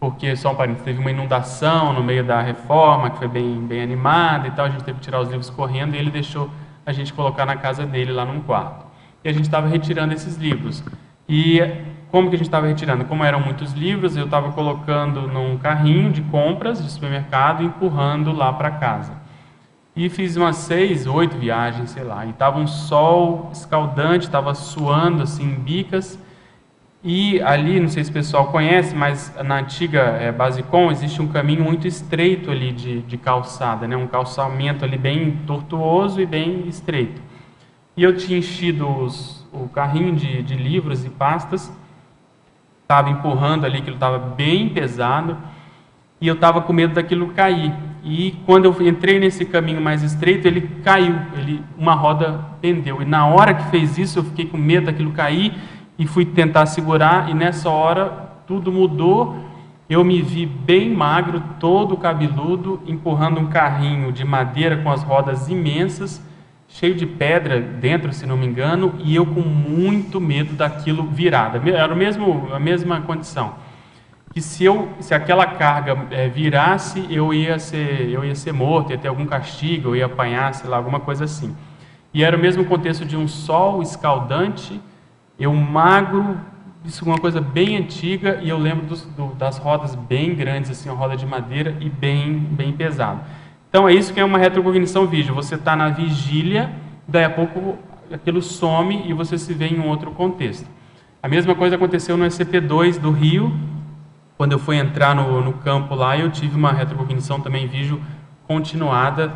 porque, só um parênteses, teve uma inundação no meio da reforma, que foi bem animada e tal, a gente teve que tirar os livros correndo, e ele deixou a gente colocar na casa dele, lá num quarto. E a gente estava retirando esses livros. E como que a gente estava retirando? Como eram muitos livros, eu estava colocando num carrinho de compras de supermercado e empurrando lá para casa. E fiz umas 6, 8 viagens, sei lá, e estava um sol escaldante, estava suando assim em bicas. E ali, não sei se o pessoal conhece, mas na antiga Basicom existe um caminho muito estreito ali de calçada, né? Um calçamento ali bem tortuoso e bem estreito. E eu tinha enchido o carrinho de livros e pastas, estava empurrando ali, aquilo estava bem pesado, e eu estava com medo daquilo cair. E quando eu entrei nesse caminho mais estreito, ele caiu, uma roda pendeu. E na hora que fez isso, eu fiquei com medo daquilo cair, e fui tentar segurar, e nessa hora tudo mudou. Eu me vi bem magro, todo cabeludo, empurrando um carrinho de madeira com as rodas imensas, cheio de pedra dentro, se não me engano, e eu com muito medo daquilo virar. Era a mesma condição. Que se aquela carga virasse, eu ia ser morto, ia ter algum castigo, eu ia apanhar, sei lá, alguma coisa assim. E era o mesmo contexto de um sol escaldante, eu magro, isso é uma coisa bem antiga, e eu lembro das rodas bem grandes, assim, uma roda de madeira e bem pesado. Então é isso que é uma retrocognição vídeo. Você está na vigília, daí a pouco aquilo some e você se vê em um outro contexto. A mesma coisa aconteceu no SCP-2 do Rio, quando eu fui entrar no campo lá, eu tive uma retrocognição também vídeo continuada,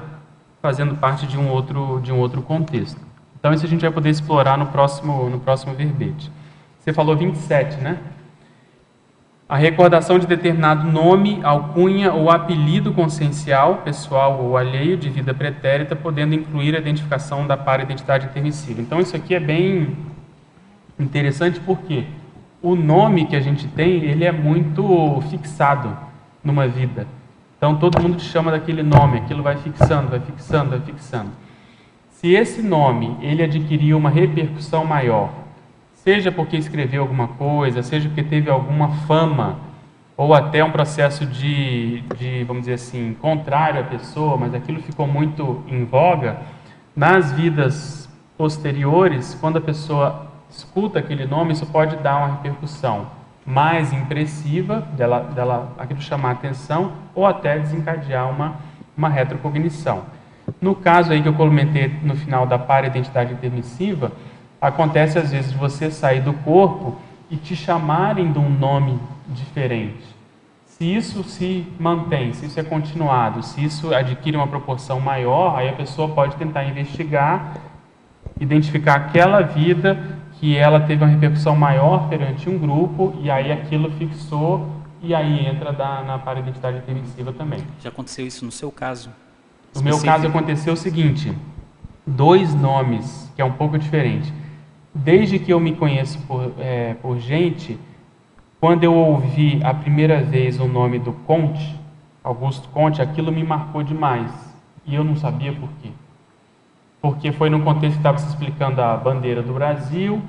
fazendo parte de um outro contexto. Então isso a gente vai poder explorar no próximo verbete. Você falou 27, né? A recordação de determinado nome, alcunha ou apelido consciencial, pessoal ou alheio, de vida pretérita, podendo incluir a identificação da para-identidade intermissiva. Então isso aqui é bem interessante porque o nome que a gente tem, ele é muito fixado numa vida. Então todo mundo te chama daquele nome, aquilo vai fixando, vai fixando, vai fixando. Se esse nome ele adquirir uma repercussão maior, seja porque escreveu alguma coisa, seja porque teve alguma fama, ou até um processo vamos dizer assim, contrário à pessoa, mas aquilo ficou muito em voga, nas vidas posteriores, quando a pessoa escuta aquele nome, isso pode dar uma repercussão mais impressiva, aquilo chamar atenção, ou até desencadear uma retrocognição. No caso aí que eu comentei no final da para-identidade intermissiva, acontece às vezes de você sair do corpo e te chamarem de um nome diferente. Se isso se mantém, se isso é continuado, se isso adquire uma proporção maior, aí a pessoa pode tentar investigar, identificar aquela vida que ela teve uma repercussão maior perante um grupo, e aí aquilo fixou, e aí entra na para-identidade intermissiva também. Já aconteceu isso no seu caso? No meu caso aconteceu o seguinte, 2 nomes, que é um pouco diferente. Desde que eu me conheço por gente, quando eu ouvi a primeira vez o nome do Comte, Augusto Comte, aquilo me marcou demais. E eu não sabia por quê. Porque foi num contexto que estava se explicando a bandeira do Brasil,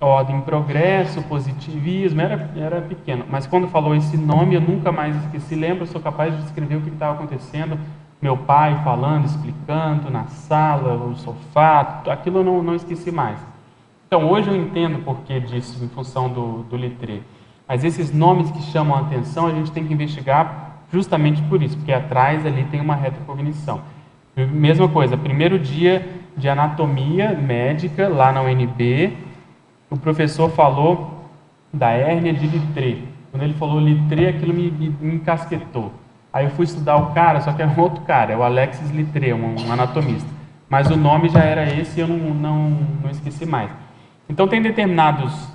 ordem e progresso, positivismo, era pequeno. Mas quando falou esse nome, eu nunca mais esqueci. Lembro, eu sou capaz de descrever o que estava acontecendo. Meu pai falando, explicando, na sala, no sofá, aquilo eu não esqueci mais. Então, hoje eu entendo o porquê disso, em função do Littré. Mas esses nomes que chamam a atenção, a gente tem que investigar justamente por isso, porque atrás ali tem uma retrocognição. Mesma coisa, primeiro dia de anatomia médica, lá na UNB, o professor falou da hérnia de Littré. Quando ele falou Littré, aquilo me encasquetou. Aí eu fui estudar o cara, só que era um outro cara, é o Alexis Littré, um anatomista. Mas o nome já era esse e eu não esqueci mais. Então tem determinadas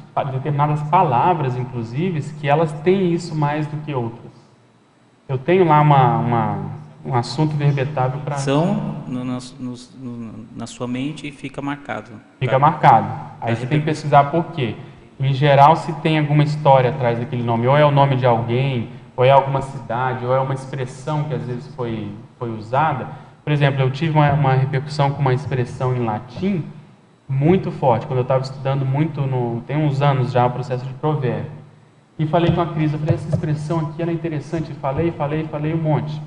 palavras, inclusive, que elas têm isso mais do que outras. Eu tenho lá um assunto verbetável para... São na sua mente e fica marcado. Fica marcado. Aí você tem que pesquisar por quê. Em geral, se tem alguma história atrás daquele nome, ou é o nome de alguém, ou é alguma cidade, ou é uma expressão que às vezes foi usada. Por exemplo, eu tive uma repercussão com uma expressão em latim muito forte, quando eu estava estudando muito, tem uns anos já, o processo de provérbio. e falei com a Cris, eu falei, essa expressão aqui era interessante, falei um monte.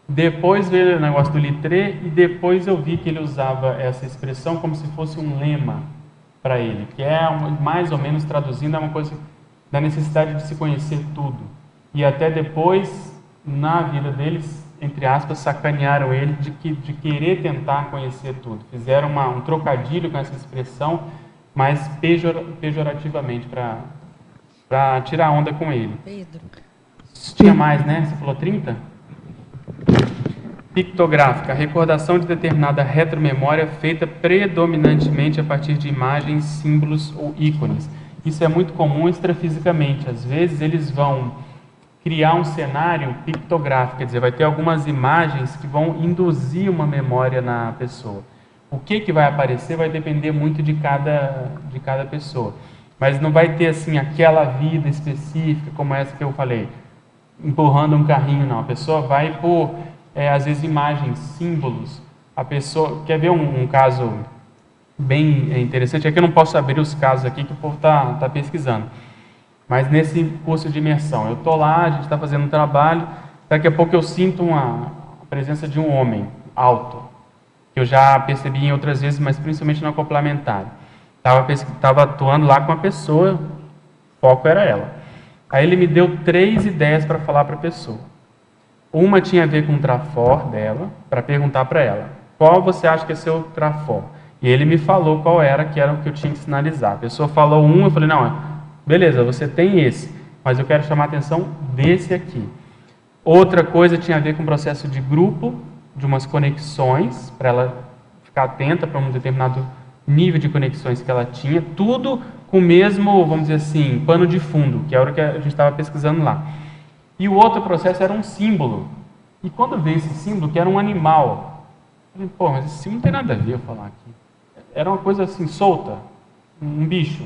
Depois veio o negócio do litré e depois eu vi que ele usava essa expressão como se fosse um lema para ele, que é mais ou menos traduzindo, é uma coisa da necessidade de se conhecer tudo. E até depois, na vida deles, entre aspas, sacanearam ele de querer tentar conhecer tudo. Fizeram um trocadilho com essa expressão, mas pejorativamente, para tirar onda com ele. Pedro. Tinha mais, né? Você falou 30? Pictográfica, recordação de determinada retromemória feita predominantemente a partir de imagens, símbolos ou ícones. Isso é muito comum extrafisicamente. Às vezes eles vão criar um cenário pictográfico, quer dizer, vai ter algumas imagens que vão induzir uma memória na pessoa. O que vai aparecer vai depender muito de cada pessoa. Mas não vai ter assim aquela vida específica como essa que eu falei, empurrando um carrinho, não. A pessoa vai por, às vezes, imagens, símbolos. A pessoa, quer ver um caso bem interessante? É que eu não posso abrir os casos aqui que o povo tá pesquisando. Mas nesse curso de imersão, eu estou lá, a gente está fazendo um trabalho, daqui a pouco eu sinto a presença de um homem alto, que eu já percebi em outras vezes, mas principalmente na complementar. Estava atuando lá com a pessoa, o foco era ela. Aí ele me deu 3 ideias para falar para a pessoa. Uma tinha a ver com o trafor dela, para perguntar para ela, qual você acha que é seu trafor? E ele me falou qual era o que eu tinha que sinalizar. A pessoa falou um, eu falei, não, beleza, você tem esse, mas eu quero chamar a atenção desse aqui. Outra coisa tinha a ver com o processo de grupo, de umas conexões, para ela ficar atenta para um determinado nível de conexões que ela tinha, tudo com o mesmo, vamos dizer assim, pano de fundo, que era o que a gente estava pesquisando lá. E o outro processo era um símbolo. E quando veio esse símbolo, que era um animal, eu falei, pô, mas esse símbolo não tem nada a ver eu falar aqui. Era uma coisa assim, solta, um bicho.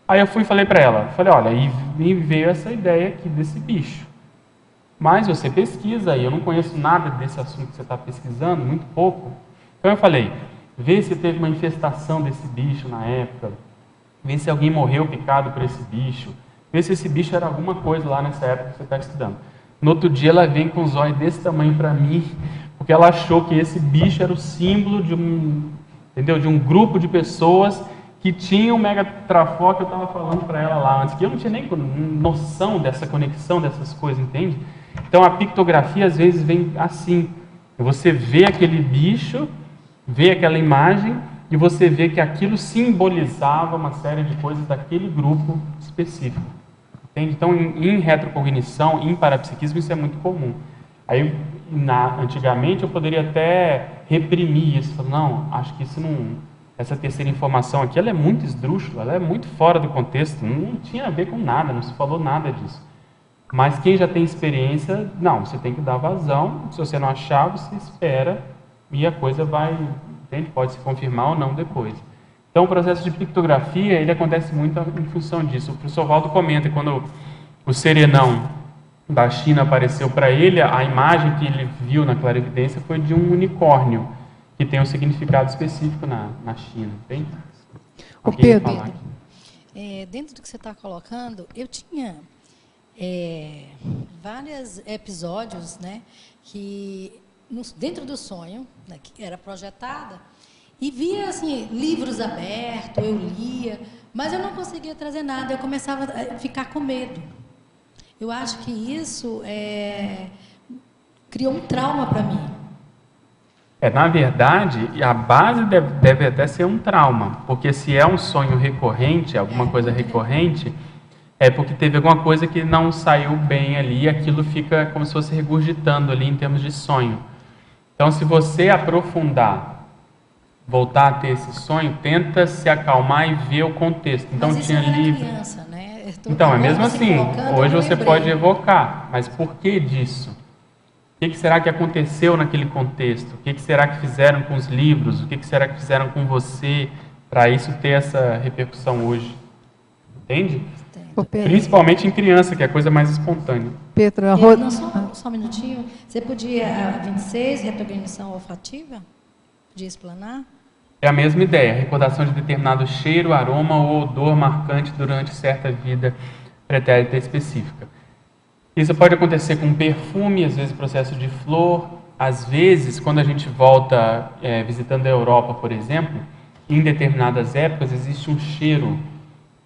Aí eu fui e falei para ela, olha, e me veio essa ideia aqui desse bicho. Mas você pesquisa aí, eu não conheço nada desse assunto que você está pesquisando, muito pouco. Então eu falei, vê se teve uma infestação desse bicho na época, vê se alguém morreu picado por esse bicho, vê se esse bicho era alguma coisa lá nessa época que você está estudando. No outro dia ela vem com um zóio desse tamanho para mim, porque ela achou que esse bicho era o símbolo de um grupo de pessoas que tinham o megatrafor que eu estava falando para ela lá antes, que eu não tinha nem noção dessa conexão, dessas coisas, entende? Então a pictografia às vezes vem assim, você vê aquele bicho, vê aquela imagem e você vê que aquilo simbolizava uma série de coisas daquele grupo específico. Entende? Então em retrocognição, em parapsiquismo, isso é muito comum. Aí antigamente eu poderia até reprimir isso, falar, não, acho que isso não... Essa terceira informação aqui, ela é muito esdrúxula, ela é muito fora do contexto, não tinha a ver com nada, não se falou nada disso. Mas quem já tem experiência, não, você tem que dar vazão, se você não achar, você espera e a coisa vai, entende? Pode se confirmar ou não depois. Então o processo de pictografia, ele acontece muito em função disso. O professor Valdo comenta, quando o serenão da China apareceu para ele, a imagem que ele viu na clarividência foi de um unicórnio, que tem um significado específico na China. Entende? O Pedro, dentro do que você está colocando, eu tinha vários episódios, né, que dentro do sonho, né, que era projetada, e via assim, livros abertos, eu lia, mas eu não conseguia trazer nada, eu começava a ficar com medo. Eu acho que isso criou um trauma para mim. Na verdade, a base deve até ser um trauma, porque se é um sonho recorrente, alguma coisa recorrente, é porque teve alguma coisa que não saiu bem ali, e aquilo fica como se fosse regurgitando ali em termos de sonho. Então, se você aprofundar, voltar a ter esse sonho, tenta se acalmar e ver o contexto. Então, mas tinha livro. Criança, né? Então, é mesmo assim, hoje você pode evocar, mas por que disso? O que será que aconteceu naquele contexto? O que será que fizeram com os livros? O que será que fizeram com você para isso ter essa repercussão hoje? Entende? Principalmente em criança, que é a coisa mais espontânea. Pedro, só um minutinho. Você podia, a 26, retrocognição olfativa? Podia explanar? É a mesma ideia, recordação de determinado cheiro, aroma ou odor marcante durante certa vida. pretérita específica. Isso pode acontecer com perfume, às vezes processo de flor, às vezes quando a gente volta visitando a Europa, por exemplo, em determinadas épocas existe um cheiro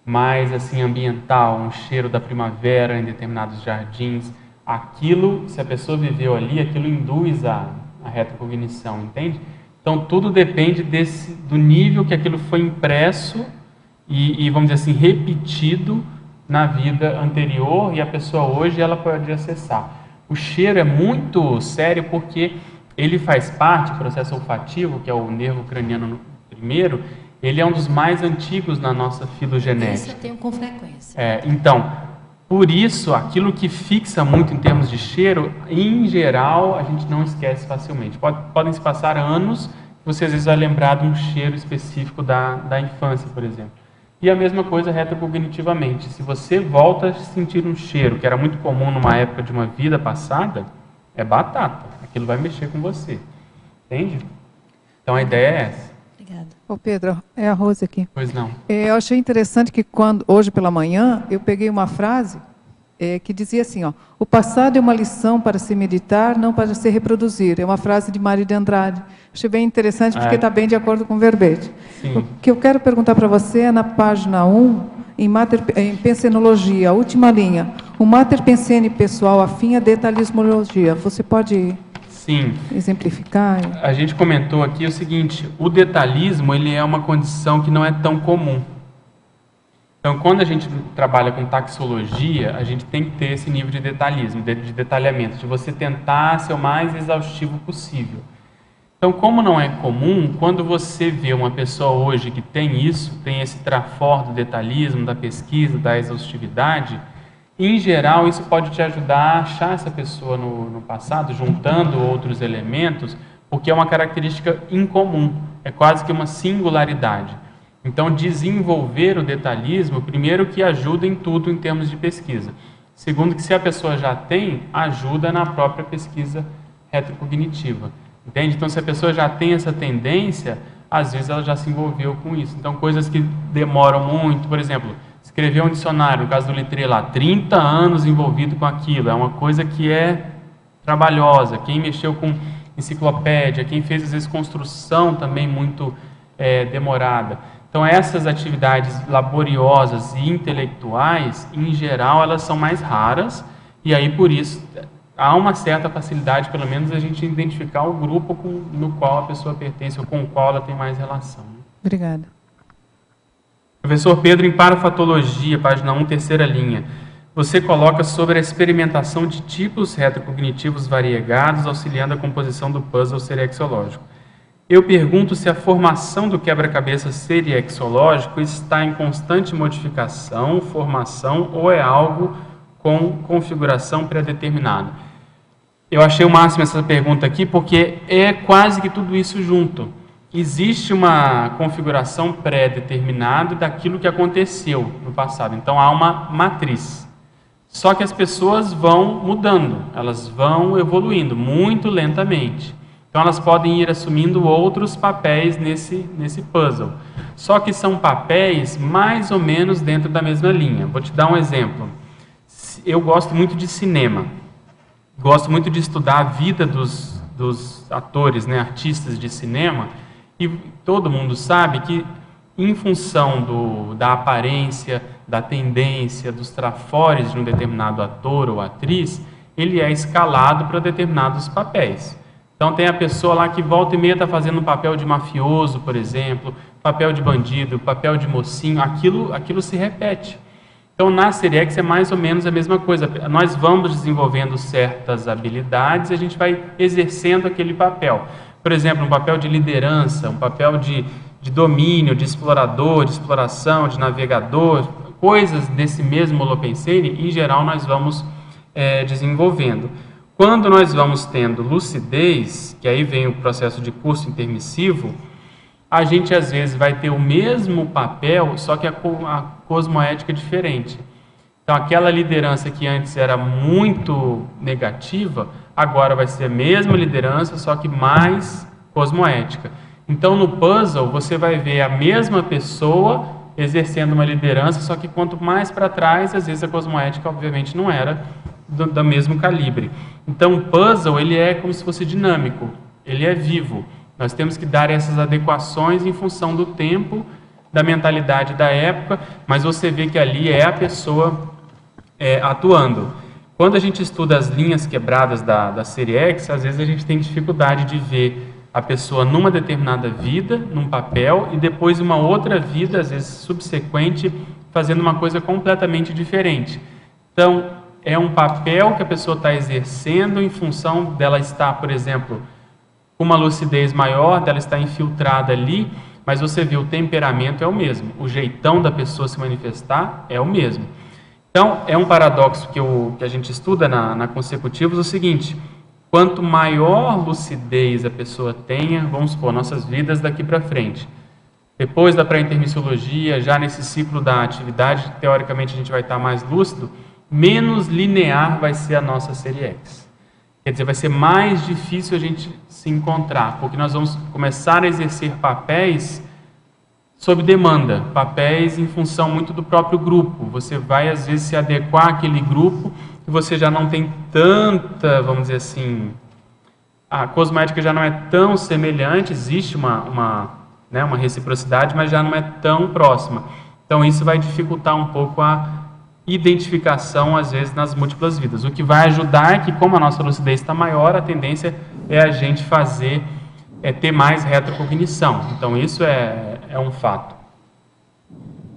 mais assim ambiental, um cheiro da primavera em determinados jardins. Aquilo, se a pessoa viveu ali, aquilo induz a retrocognição, entende? Então tudo depende do nível que aquilo foi impresso e vamos dizer assim, repetido na vida anterior, e a pessoa hoje ela pode acessar. O cheiro é muito sério porque ele faz parte do processo olfativo, que é o nervo craniano primeiro, ele é um dos mais antigos na nossa filogenética. Isso eu tenho com frequência. Então, por isso, aquilo que fixa muito em termos de cheiro, em geral, a gente não esquece facilmente. Podem se passar anos, você às vezes vai lembrar de um cheiro específico da infância, por exemplo. E a mesma coisa retrocognitivamente. Se você volta a sentir um cheiro que era muito comum numa época de uma vida passada, é batata. Aquilo vai mexer com você. Entende? Então a ideia é essa. Obrigada. Ô Pedro, é a Rose aqui. Pois não. Eu achei interessante que hoje pela manhã, eu peguei uma frase que dizia assim, ó, o passado é uma lição para se meditar, não para se reproduzir. É uma frase de Mário de Andrade. Achei bem interessante porque está bem de acordo com o verbete. Sim. O que eu quero perguntar para você é na página 1, em pensenologia, a última linha. O mater pensene pessoal afim a detalhismologia. Você pode exemplificar? A gente comentou aqui o seguinte, o detalhismo ele é uma condição que não é tão comum. Então, quando a gente trabalha com taxologia, a gente tem que ter esse nível de detalhismo, de detalhamento, de você tentar ser o mais exaustivo possível. Então, como não é comum, quando você vê uma pessoa hoje que tem isso, tem esse trafor do detalhismo, da pesquisa, da exaustividade, em geral, isso pode te ajudar a achar essa pessoa no passado, juntando outros elementos, porque é uma característica incomum, é quase que uma singularidade. Então, desenvolver o detalhismo, primeiro que ajuda em tudo em termos de pesquisa. Segundo que se a pessoa já tem, ajuda na própria pesquisa retrocognitiva. Entende? Então, se a pessoa já tem essa tendência, às vezes ela já se envolveu com isso. Então, coisas que demoram muito, por exemplo, escrever um dicionário, no caso do Littré lá, 30 anos envolvido com aquilo, é uma coisa que é trabalhosa. Quem mexeu com enciclopédia, quem fez, às vezes, construção também muito demorada. Então, essas atividades laboriosas e intelectuais, em geral, elas são mais raras, e aí, por isso, há uma certa facilidade, pelo menos, a gente identificar o grupo no qual a pessoa pertence, ou com o qual ela tem mais relação. Obrigada. Professor Pedro, em parafatologia, página 1, terceira linha, você coloca sobre a experimentação de tipos retrocognitivos variegados, auxiliando a composição do puzzle serexológico. Eu pergunto se a formação do quebra-cabeça serexológico está em constante modificação, formação, ou é algo com configuração pré-determinada. Eu achei o máximo essa pergunta aqui, porque é quase que tudo isso junto. Existe uma configuração pré-determinada daquilo que aconteceu no passado. Então, há uma matriz. Só que as pessoas vão mudando, elas vão evoluindo muito lentamente. Então, elas podem ir assumindo outros papéis nesse puzzle. Só que são papéis mais ou menos dentro da mesma linha. Vou te dar um exemplo. Eu gosto muito de cinema. Gosto muito de estudar a vida dos atores, né, artistas de cinema. E todo mundo sabe que, em função da aparência, da tendência, dos trafores de um determinado ator ou atriz, ele é escalado para determinados papéis. Então, tem a pessoa lá que volta e meia está fazendo um papel de mafioso, por exemplo, papel de bandido, papel de mocinho, aquilo se repete. Então, na Serex é mais ou menos a mesma coisa. Nós vamos desenvolvendo certas habilidades e a gente vai exercendo aquele papel. Por exemplo, um papel de liderança, um papel de domínio, de explorador, de exploração, de navegador, coisas desse mesmo holopensene, em geral, nós vamos desenvolvendo. Quando nós vamos tendo lucidez, que aí vem o processo de curso intermissivo, a gente às vezes vai ter o mesmo papel, só que a cosmoética é diferente. Então, aquela liderança que antes era muito negativa, agora vai ser a mesma liderança, só que mais cosmoética. Então, no puzzle, você vai ver a mesma pessoa exercendo uma liderança, só que quanto mais para trás, às vezes a cosmoética, obviamente, não era do mesmo calibre. Então, o puzzle, ele é como se fosse dinâmico, ele é vivo. Nós temos que dar essas adequações em função do tempo, da mentalidade da época, mas você vê que ali é a pessoa atuando. Quando a gente estuda as linhas quebradas da série X, às vezes a gente tem dificuldade de ver a pessoa numa determinada vida, num papel, e depois uma outra vida, às vezes subsequente, fazendo uma coisa completamente diferente. Então, é um papel que a pessoa está exercendo em função dela estar, por exemplo, com uma lucidez maior, dela estar infiltrada ali, mas você vê, o temperamento é o mesmo, o jeitão da pessoa se manifestar é o mesmo. Então, é um paradoxo que a gente estuda na Consecutivos, o seguinte: quanto maior lucidez a pessoa tenha, vamos supor, nossas vidas daqui para frente, depois da pré-intermissiologia, já nesse ciclo da atividade, teoricamente a gente vai estar mais lúcido, menos linear vai ser a nossa série X. Quer dizer, vai ser mais difícil a gente se encontrar, porque nós vamos começar a exercer papéis sob demanda, papéis em função muito do próprio grupo. Você vai, às vezes, se adequar àquele grupo e você já não tem tanta, vamos dizer assim, a cosmoética já não é tão semelhante, existe uma reciprocidade, mas já não é tão próxima. Então, isso vai dificultar um pouco a identificação, às vezes, nas múltiplas vidas. O que vai ajudar é que, como a nossa lucidez está maior, a tendência é a gente ter mais retrocognição. Então, isso é um fato.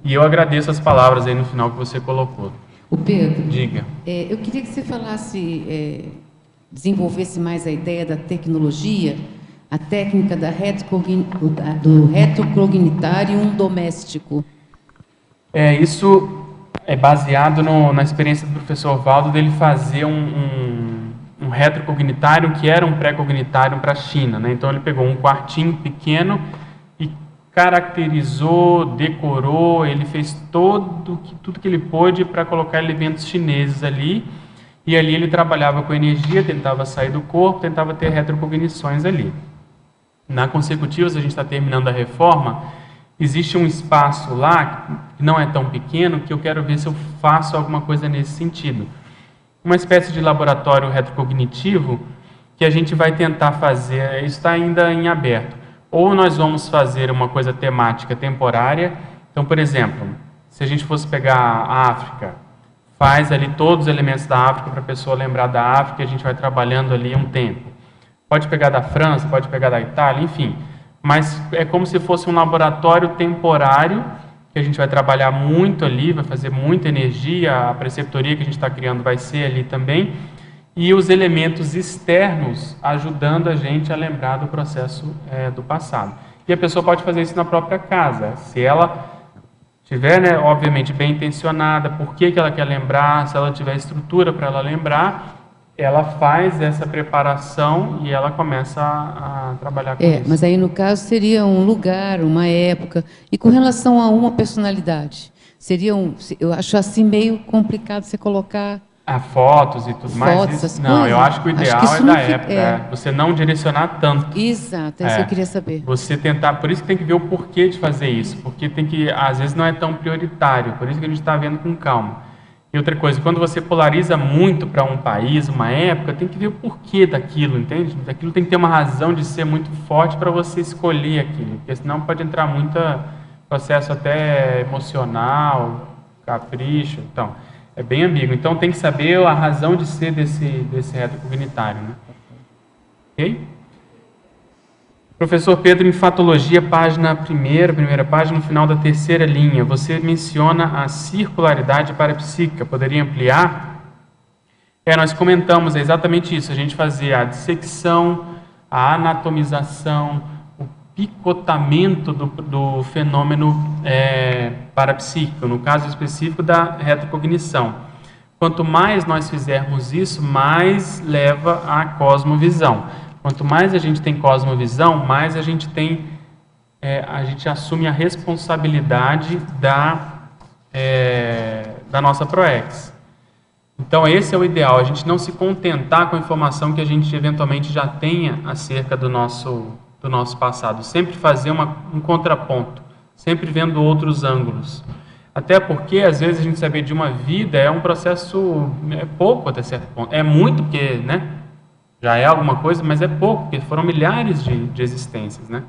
E eu agradeço as palavras aí no final que você colocou. O Pedro, diga. Eu queria que você falasse, desenvolvesse mais a ideia da tecnologia, a técnica do retrocognitário doméstico. Isso é baseado na experiência do professor Valdo, dele fazer um retrocognitário que era um pré-cognitário para a China, né? Então ele pegou um quartinho pequeno e caracterizou, decorou, ele fez tudo que ele pôde para colocar elementos chineses ali, e ali ele trabalhava com energia, tentava sair do corpo, tentava ter retrocognições ali. Na Consecutivos, a gente está terminando a reforma, existe um espaço lá, que não é tão pequeno, que eu quero ver se eu faço alguma coisa nesse sentido. Uma espécie de laboratório retrocognitivo que a gente vai tentar fazer, isso está ainda em aberto. Ou nós vamos fazer uma coisa temática temporária. Então, por exemplo, se a gente fosse pegar a África, faz ali todos os elementos da África para a pessoa lembrar da África, e a gente vai trabalhando ali um tempo. Pode pegar da França, pode pegar da Itália, enfim. Mas é como se fosse um laboratório temporário, que a gente vai trabalhar muito ali, vai fazer muita energia, a preceptoria que a gente está criando vai ser ali também, e os elementos externos ajudando a gente a lembrar do processo do passado. E a pessoa pode fazer isso na própria casa, se ela tiver, né, obviamente, bem intencionada, por que ela quer lembrar, se ela tiver estrutura para ela lembrar, ela faz essa preparação e ela começa a trabalhar com isso. Mas aí, no caso, seria um lugar, uma época. E com relação a uma personalidade? Eu acho assim meio complicado você colocar... fotos e tudo mais. Isso, não, eu acho que o ideal é da época. Você não direcionar tanto. Exato, é isso que eu queria saber. Você tentar, por isso que tem que ver o porquê de fazer isso. Porque às vezes não é tão prioritário. Por isso que a gente está vendo com calma. E outra coisa, quando você polariza muito para um país, uma época, tem que ver o porquê daquilo, entende? Aquilo tem que ter uma razão de ser muito forte para você escolher aquilo, porque senão pode entrar muito processo até emocional, capricho, então, é bem ambíguo. Então tem que saber a razão de ser desse retrocognitário, né? Ok? Professor Pedro, em Fatologia, primeira página, no final da terceira linha, você menciona a circularidade parapsíquica. Poderia ampliar? Nós comentamos exatamente isso. A gente fazia a dissecção, a anatomização, o picotamento do fenômeno parapsíquico, no caso específico da retrocognição. Quanto mais nós fizermos isso, mais leva à cosmovisão. Quanto mais a gente tem cosmovisão, mais a gente assume a responsabilidade da nossa ProEx. Então esse é o ideal, a gente não se contentar com a informação que a gente eventualmente já tenha acerca do nosso passado, sempre fazer um contraponto, sempre vendo outros ângulos. Até porque, às vezes, a gente saber de uma vida é um processo, é pouco até certo ponto. É muito, porque, né, já é alguma coisa, mas é pouco, porque foram milhares de existências, né?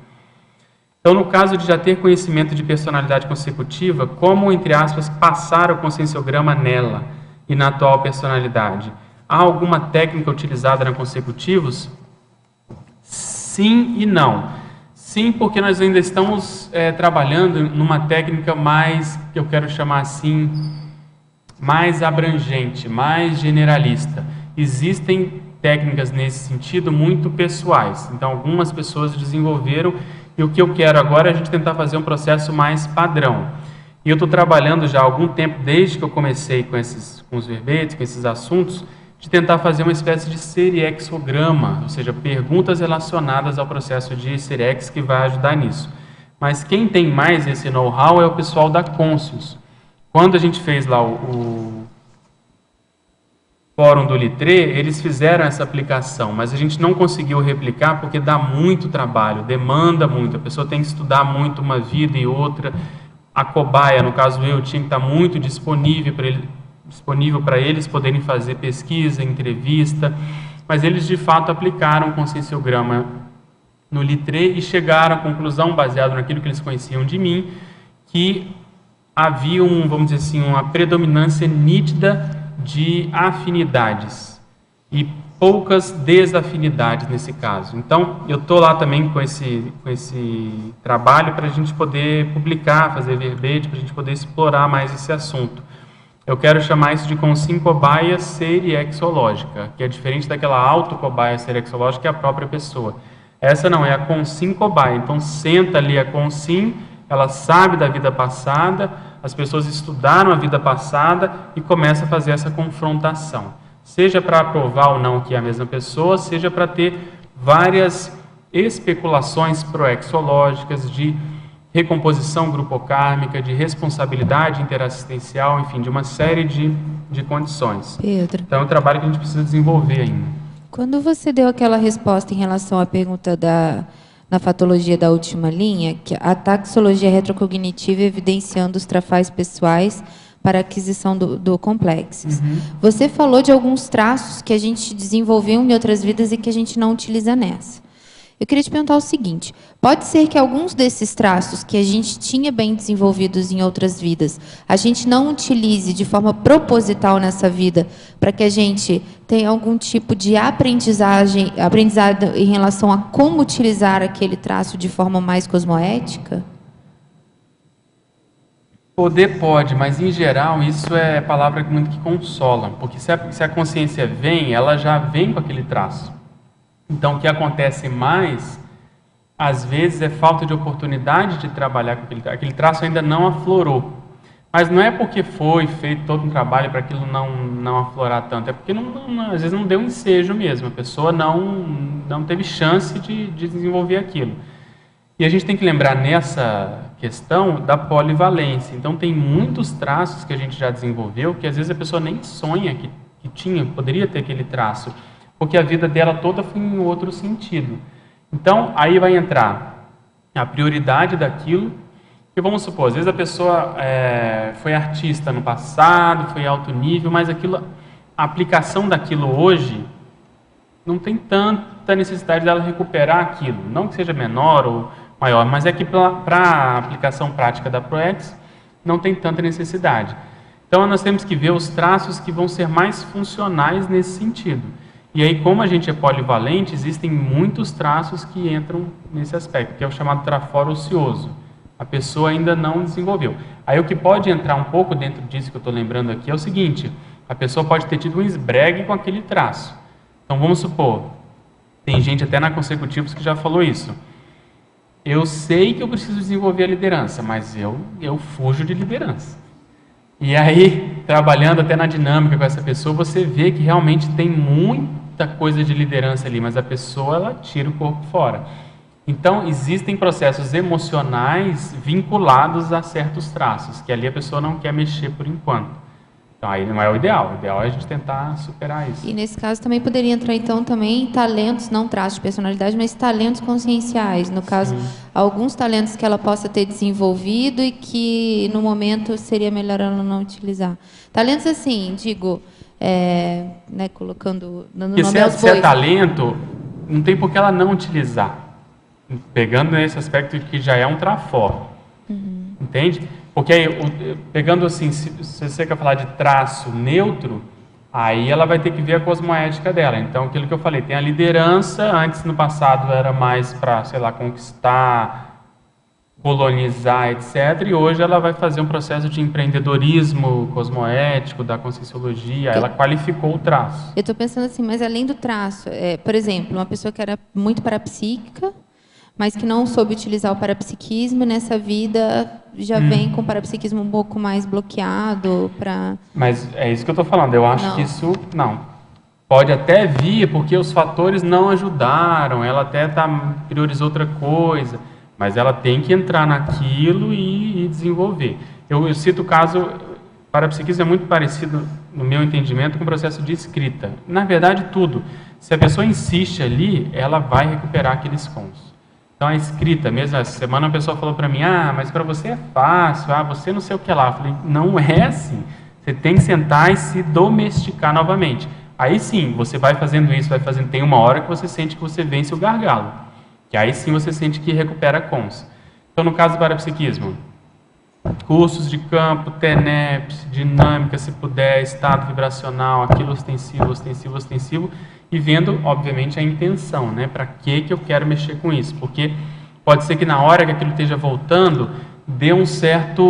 Então, no caso de já ter conhecimento de personalidade consecutiva, como, entre aspas, passar o conscienciograma nela e na atual personalidade? Há alguma técnica utilizada na consecutivos? Sim e não. Sim, porque nós ainda estamos trabalhando numa técnica mais, que eu quero chamar assim, mais abrangente, mais generalista. Existem técnicas nesse sentido muito pessoais. Então, algumas pessoas desenvolveram, e o que eu quero agora é a gente tentar fazer um processo mais padrão. E eu estou trabalhando já há algum tempo, desde que eu comecei com os verbetes, com esses assuntos, de tentar fazer uma espécie de seriexograma, ou seja, perguntas relacionadas ao processo de Serex que vai ajudar nisso. Mas quem tem mais esse know-how é o pessoal da Conscius. Quando a gente fez lá o fórum do Litre, eles fizeram essa aplicação, mas a gente não conseguiu replicar porque dá muito trabalho, demanda muito, a pessoa tem que estudar muito uma vida e outra. A cobaia, no caso eu, tinha que estar muito disponível para eles poderem fazer pesquisa, entrevista, mas eles de fato aplicaram o conscienciograma no Litre e chegaram à conclusão, baseado naquilo que eles conheciam de mim, que havia vamos dizer assim, uma predominância nítida de afinidades e poucas desafinidades nesse caso. Então, eu estou lá também com esse trabalho para a gente poder publicar, fazer verbete, para a gente poder explorar mais esse assunto. Eu quero chamar isso de consim-cobaia seriexológica, que é diferente daquela autocobaia seriexológica que é a própria pessoa. Essa não, é a consim-cobaia. Então, senta ali a consim, ela sabe da vida passada, as pessoas estudaram a vida passada e começa a fazer essa confrontação. Seja para aprovar ou não que é a mesma pessoa, seja para ter várias especulações proexológicas de recomposição grupocármica, de responsabilidade interassistencial, enfim, de uma série de condições. Pedro. Então é um trabalho que a gente precisa desenvolver ainda. Quando você deu aquela resposta em relação à pergunta na fatologia da última linha, que a taxologia retrocognitiva evidenciando os trafais pessoais para a aquisição do complexos. Você falou de alguns traços que a gente desenvolveu em outras vidas e que a gente não utiliza nessa. Eu queria te perguntar o seguinte, pode ser que alguns desses traços que a gente tinha bem desenvolvidos em outras vidas, a gente não utilize de forma proposital nessa vida, para que a gente tenha algum tipo de aprendizado em relação a como utilizar aquele traço de forma mais cosmoética? Poder pode, mas em geral isso é palavra muito que consola, porque se a consciência vem, ela já vem com aquele traço. Então, o que acontece mais, às vezes, é falta de oportunidade de trabalhar com aquele traço ainda não aflorou. Mas não é porque foi feito todo um trabalho para aquilo não aflorar tanto, é porque às vezes não deu ensejo mesmo, a pessoa não teve chance de desenvolver aquilo. E a gente tem que lembrar nessa questão da polivalência. Então, tem muitos traços que a gente já desenvolveu que às vezes a pessoa nem sonha que poderia ter aquele traço, porque a vida dela toda foi em outro sentido. Então, aí vai entrar a prioridade daquilo, que vamos supor, às vezes a pessoa foi artista no passado, foi alto nível, mas a aplicação daquilo hoje não tem tanta necessidade dela recuperar aquilo. Não que seja menor ou maior, mas é que para a aplicação prática da ProEx não tem tanta necessidade. Então, nós temos que ver os traços que vão ser mais funcionais nesse sentido. E aí, como a gente é polivalente, existem muitos traços que entram nesse aspecto, que é o chamado traforo ocioso. A pessoa ainda não desenvolveu. Aí, o que pode entrar um pouco dentro disso que eu estou lembrando aqui é o seguinte, a pessoa pode ter tido um esbregue com aquele traço. Então, vamos supor, tem gente até na Consecutivos que já falou isso. Eu sei que eu preciso desenvolver a liderança, mas eu fujo de liderança. E aí, trabalhando até na dinâmica com essa pessoa, você vê que realmente tem muita coisa de liderança ali, mas a pessoa, ela tira o corpo fora. Então, existem processos emocionais vinculados a certos traços, que ali a pessoa não quer mexer por enquanto. Então, aí não é o ideal é a gente tentar superar isso. E nesse caso também poderia entrar, então, também talentos, não traços de personalidade, mas talentos conscienciais. No caso, alguns talentos que ela possa ter desenvolvido e que, no momento, seria melhor ela não utilizar. Talentos, assim, digo, né, colocando no nome aos bois. Se é talento, não tem por que ela não utilizar. Pegando nesse aspecto de que já é um trafó. Entende? Porque aí, pegando assim, se você quer falar de traço neutro, aí ela vai ter que ver a cosmoética dela. Então, aquilo que eu falei, tem a liderança, antes no passado era mais para, sei lá, conquistar, colonizar, etc. E hoje ela vai fazer um processo de empreendedorismo cosmoético, da conscienciologia, ela qualificou o traço. Eu estou pensando assim, mas além do traço, por exemplo, uma pessoa que era muito parapsíquica, mas que não soube utilizar o parapsiquismo, nessa vida já vem com o parapsiquismo um pouco mais bloqueado para... Mas é isso que eu estou falando, eu acho que isso, não. Pode até vir, porque os fatores não ajudaram, ela até priorizou outra coisa, mas ela tem que entrar naquilo e desenvolver. Eu cito o caso, o parapsiquismo é muito parecido, no meu entendimento, com o processo de escrita. Na verdade, tudo. Se a pessoa insiste ali, ela vai recuperar aqueles cons. Então, a escrita, mesmo essa semana, a pessoa falou para mim, mas para você é fácil, você não sei o que lá. Eu falei, não é assim. Você tem que sentar e se domesticar novamente. Aí sim, você vai fazendo isso, tem uma hora que você sente que você vence o gargalo. Que aí sim você sente que recupera cons. Então, no caso do parapsiquismo, cursos de campo, TENEPS, dinâmica, se puder, estado vibracional, aquilo ostensivo, e vendo, obviamente, a intenção, né? Para que eu quero mexer com isso? Porque pode ser que na hora que aquilo esteja voltando, dê uma certa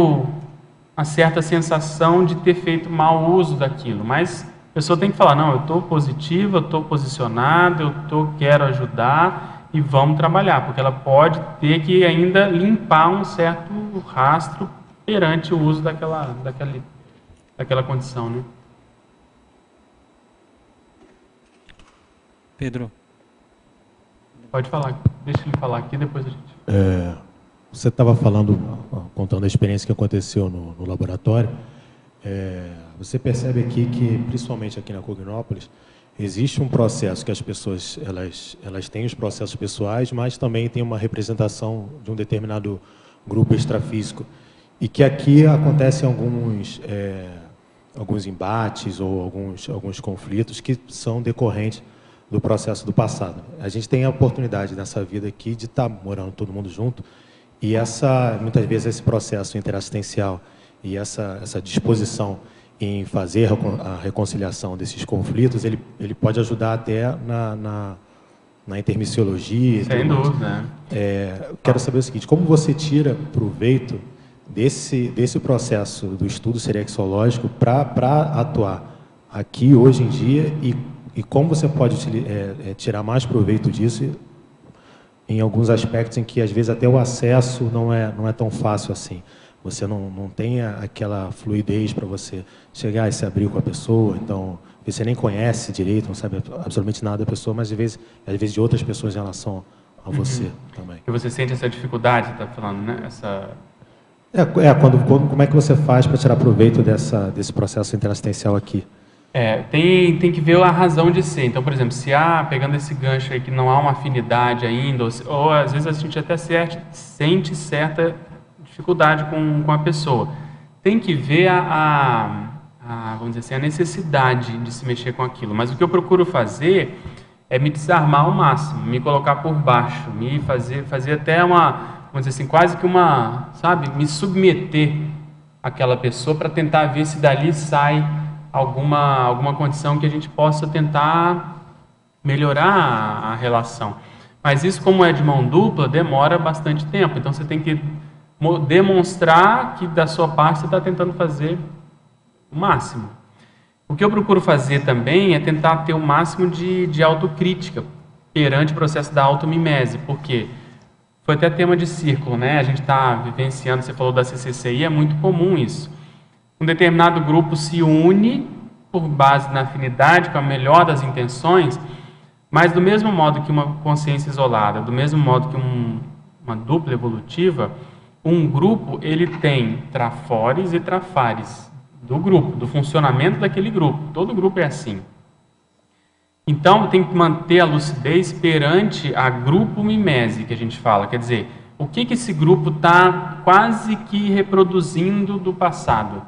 sensação de ter feito mau uso daquilo. Mas a pessoa tem que falar, não, eu estou positiva, eu estou posicionado, quero ajudar e vamos trabalhar. Porque ela pode ter que ainda limpar um certo rastro perante o uso daquela condição, né? Pedro. Pode falar, deixa ele falar aqui, depois a gente... Você estava contando a experiência que aconteceu no laboratório. Você percebe aqui que, principalmente aqui na Cognópolis, existe um processo que as pessoas elas têm os processos pessoais, mas também tem uma representação de um determinado grupo extrafísico. E que aqui acontecem alguns embates ou alguns conflitos que são decorrentes do processo do passado. A gente tem a oportunidade nessa vida aqui de estar morando todo mundo junto e muitas vezes esse processo interassistencial e essa disposição em fazer a reconciliação desses conflitos, ele pode ajudar até na intermissiologia. Sem dúvida, né? Quero saber o seguinte, como você tira proveito desse processo do estudo serexológico para atuar aqui hoje em dia e como você pode tirar mais proveito disso em alguns aspectos em que, às vezes, até o acesso não é tão fácil assim. Você não tem aquela fluidez para você chegar e se abrir com a pessoa. Então, você nem conhece direito, não sabe absolutamente nada da pessoa, mas, às vezes de outras pessoas em relação a você também. E você sente essa dificuldade, você está falando, né? Como é que você faz para tirar proveito desse processo interassistencial aqui? Tem que ver a razão de ser. Então, por exemplo, se pegando esse gancho aí que não há uma afinidade ainda, ou às vezes a gente até sente certa dificuldade com a pessoa. Tem que ver vamos dizer assim, a necessidade de se mexer com aquilo. Mas o que eu procuro fazer é me desarmar ao máximo, me colocar por baixo, me fazer até vamos dizer assim, quase que me submeter àquela pessoa para tentar ver se dali sai alguma condição que a gente possa tentar melhorar a relação. Mas isso, como é de mão dupla, demora bastante tempo. Então, você tem que demonstrar que, da sua parte, você está tentando fazer o máximo. O que eu procuro fazer também é tentar ter o máximo de autocrítica perante o processo da automimese. Por quê? Foi até tema de círculo, né? A gente está vivenciando, você falou da CCCI, é muito comum isso. Um determinado grupo se une por base na afinidade, com a melhor das intenções, mas do mesmo modo que uma consciência isolada, do mesmo modo que uma dupla evolutiva, um grupo ele tem trafores e trafares do grupo, do funcionamento daquele grupo. Todo grupo é assim. Então, tem que manter a lucidez perante a grupo-mimese, que a gente fala. Quer dizer, o que esse grupo está quase que reproduzindo do passado?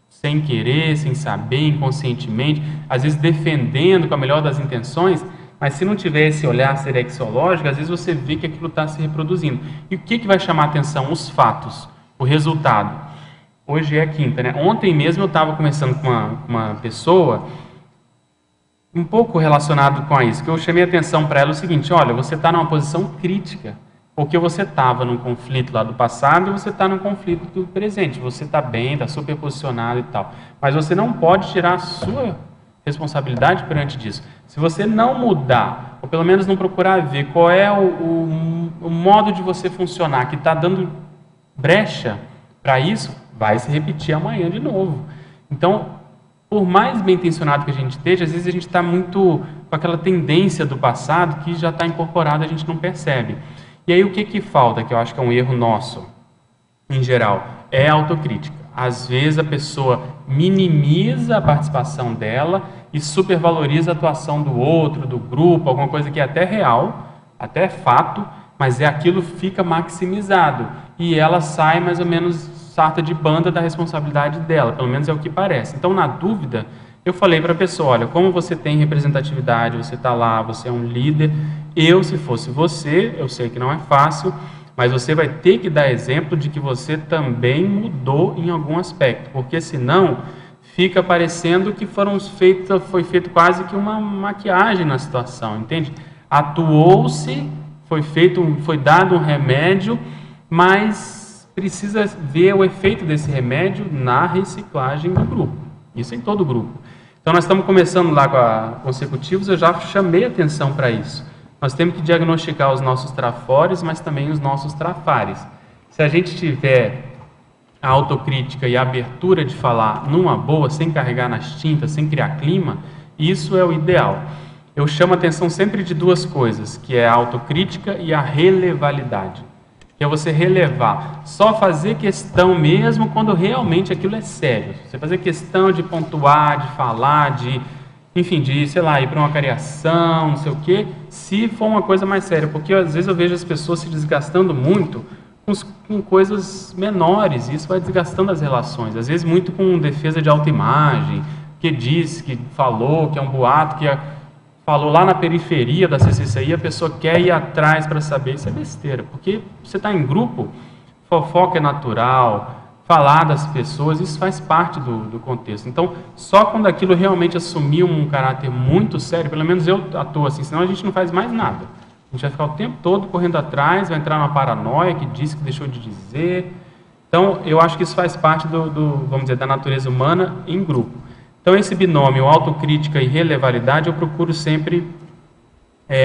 Sem querer, sem saber, inconscientemente, às vezes defendendo com a melhor das intenções, mas se não tiver esse olhar serexológico, às vezes você vê que aquilo está se reproduzindo. E o que vai chamar a atenção? Os fatos, o resultado. Hoje é a quinta, né? Ontem mesmo eu estava conversando com uma pessoa um pouco relacionado com isso, que eu chamei a atenção para ela o seguinte: olha, você está numa posição crítica, porque você estava num conflito lá do passado e você está num conflito do presente. Você está bem, está super posicionado e tal, mas você não pode tirar a sua responsabilidade perante disso. Se você não mudar, ou pelo menos não procurar ver qual é o modo de você funcionar, que está dando brecha para isso, vai se repetir amanhã de novo. Então, por mais bem intencionado que a gente esteja, às vezes a gente está muito com aquela tendência do passado que já está incorporada, a gente não percebe. E aí o que falta, que eu acho que é um erro nosso, em geral, é a autocrítica. Às vezes a pessoa minimiza a participação dela e supervaloriza a atuação do outro, do grupo, alguma coisa que é até real, até fato, mas aquilo fica maximizado. E ela sai mais ou menos sarta de banda da responsabilidade dela, pelo menos é o que parece. Então, na dúvida, eu falei para a pessoa: olha, como você tem representatividade, você está lá, você é um líder, se fosse você, eu sei que não é fácil, mas você vai ter que dar exemplo de que você também mudou em algum aspecto, porque senão fica parecendo que foi feito quase que uma maquiagem na situação, entende? Atuou-se, foi dado um remédio, mas precisa ver o efeito desse remédio na reciclagem do grupo. Isso em todo o grupo. Então, nós estamos começando lá com a consecutivos, eu já chamei atenção para isso. Nós temos que diagnosticar os nossos trafores, mas também os nossos trafares. Se a gente tiver a autocrítica e a abertura de falar numa boa, sem carregar nas tintas, sem criar clima, isso é o ideal. Eu chamo a atenção sempre de duas coisas, que é a autocrítica e a relevalidade. Que é você relevar, só fazer questão mesmo quando realmente aquilo é sério. Você fazer questão de pontuar, de falar, enfim, sei lá, ir para uma cariação, não sei o quê, se for uma coisa mais séria. Porque às vezes eu vejo as pessoas se desgastando muito com coisas menores, e isso vai desgastando as relações. Às vezes muito com defesa de autoimagem, que disse, que falou, que é um boato, que falou lá na periferia da CCCI, a pessoa quer ir atrás para saber. Isso é besteira, porque você está em grupo, fofoca é natural, falar das pessoas, isso faz parte do contexto. Então, só quando aquilo realmente assumir um caráter muito sério, pelo menos eu atuo assim, senão a gente não faz mais nada. A gente vai ficar o tempo todo correndo atrás, vai entrar numa paranoia que disse que deixou de dizer. Então, eu acho que isso faz parte vamos dizer, da natureza humana em grupo. Então, esse binômio autocrítica e relevalidade, eu procuro sempre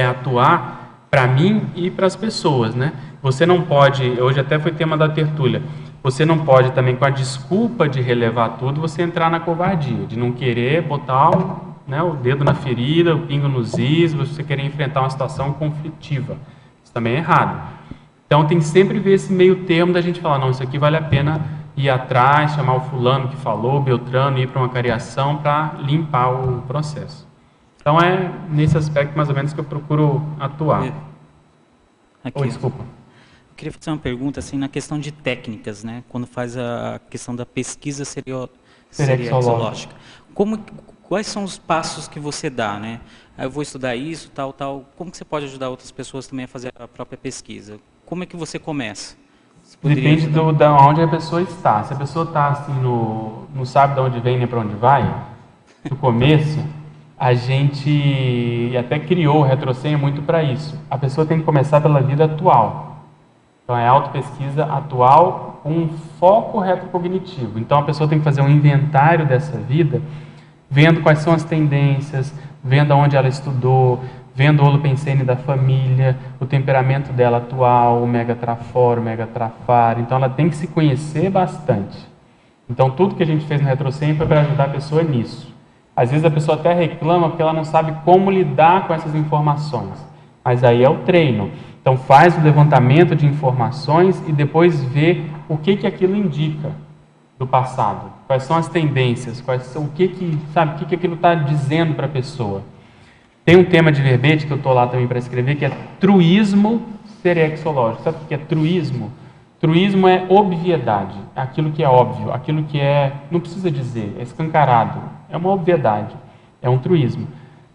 atuar para mim e para as pessoas, né? Você não pode, hoje até foi tema da tertúlia, você não pode também, com a desculpa de relevar tudo, você entrar na covardia, de não querer botar o dedo na ferida, o pingo nos is, você querer enfrentar uma situação conflitiva. Isso também é errado. Então, tem que sempre ver esse meio termo da gente falar: não, isso aqui vale a pena ir atrás, chamar o fulano que falou, o Beltrano, ir para uma cariação para limpar o processo. Então, é nesse aspecto, mais ou menos, que eu procuro atuar. Aqui, Desculpa. Eu queria fazer uma pergunta, assim, na questão de técnicas, né? Quando faz a questão da pesquisa serexológica. Quais são os passos que você dá, né? Eu vou estudar isso, tal. Como que você pode ajudar outras pessoas também a fazer a própria pesquisa? Como é que você começa? Depende de onde a pessoa está. Se a pessoa está assim, não sabe de onde vem nem para onde vai, no começo, a gente até criou o Retrosenha muito para isso. A pessoa tem que começar pela vida atual. Então, é autopesquisa atual com um foco retrocognitivo. Então, a pessoa tem que fazer um inventário dessa vida, vendo quais são as tendências, vendo onde ela estudou, vendo o holopensene da família, o temperamento dela atual, o megatrafor, o megatrafar. Então, ela tem que se conhecer bastante. Então, tudo que a gente fez no Retrosenha foi para ajudar a pessoa nisso. Às vezes, a pessoa até reclama porque ela não sabe como lidar com essas informações. Mas aí é o treino. Então, faz o levantamento de informações e depois vê o que aquilo indica. do passado? Quais são as tendências? O que aquilo está dizendo para a pessoa? Tem um tema de verbete que eu estou lá também para escrever, que é truísmo serexológico. Sabe o que é truísmo? Truísmo é obviedade, é aquilo que é óbvio, aquilo que não precisa dizer, é escancarado, é uma obviedade, é um truísmo.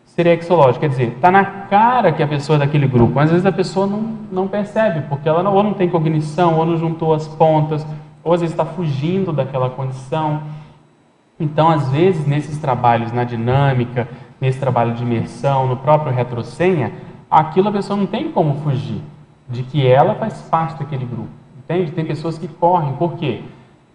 Serexológico, quer dizer, está na cara que a pessoa é daquele grupo, mas às vezes a pessoa não percebe, porque ela ou não tem cognição, ou não juntou as pontas, ou às vezes está fugindo daquela condição. Então, às vezes, nesses trabalhos, na dinâmica, nesse trabalho de imersão, no próprio retrosenha, aquilo a pessoa não tem como fugir, de que ela faz parte daquele grupo, entende? Tem pessoas que correm, por quê?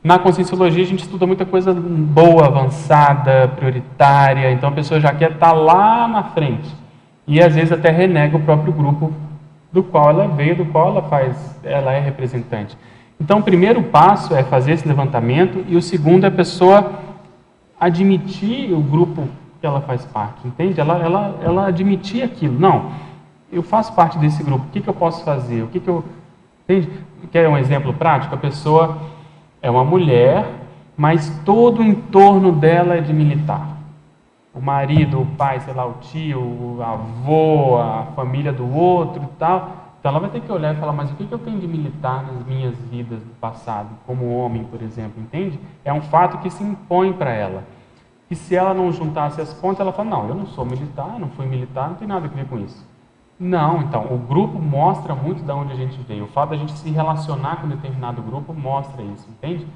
Na Conscienciologia a gente estuda muita coisa boa, avançada, prioritária, então a pessoa já quer estar lá na frente, e às vezes até renega o próprio grupo do qual ela veio, do qual ela é representante. Então o primeiro passo é fazer esse levantamento, e o segundo é a pessoa admitir o grupo que ela faz parte, entende? Ela admitir aquilo. Não, eu faço parte desse grupo, o que eu posso fazer? Entende? Quer um exemplo prático? A pessoa é uma mulher, mas todo o entorno dela é de militar. O marido, o pai, sei lá, o tio, o avô, a família do outro e tal. Então ela vai ter que olhar e falar, mas o que eu tenho de militar nas minhas vidas do passado, como homem, por exemplo, entende? É um fato que se impõe para ela. E se ela não juntasse as pontas, ela fala, não, eu não sou militar, não fui militar, não tem nada a ver com isso. Não, então, o grupo mostra muito de onde a gente veio. O fato de a gente se relacionar com determinado grupo mostra isso, entende?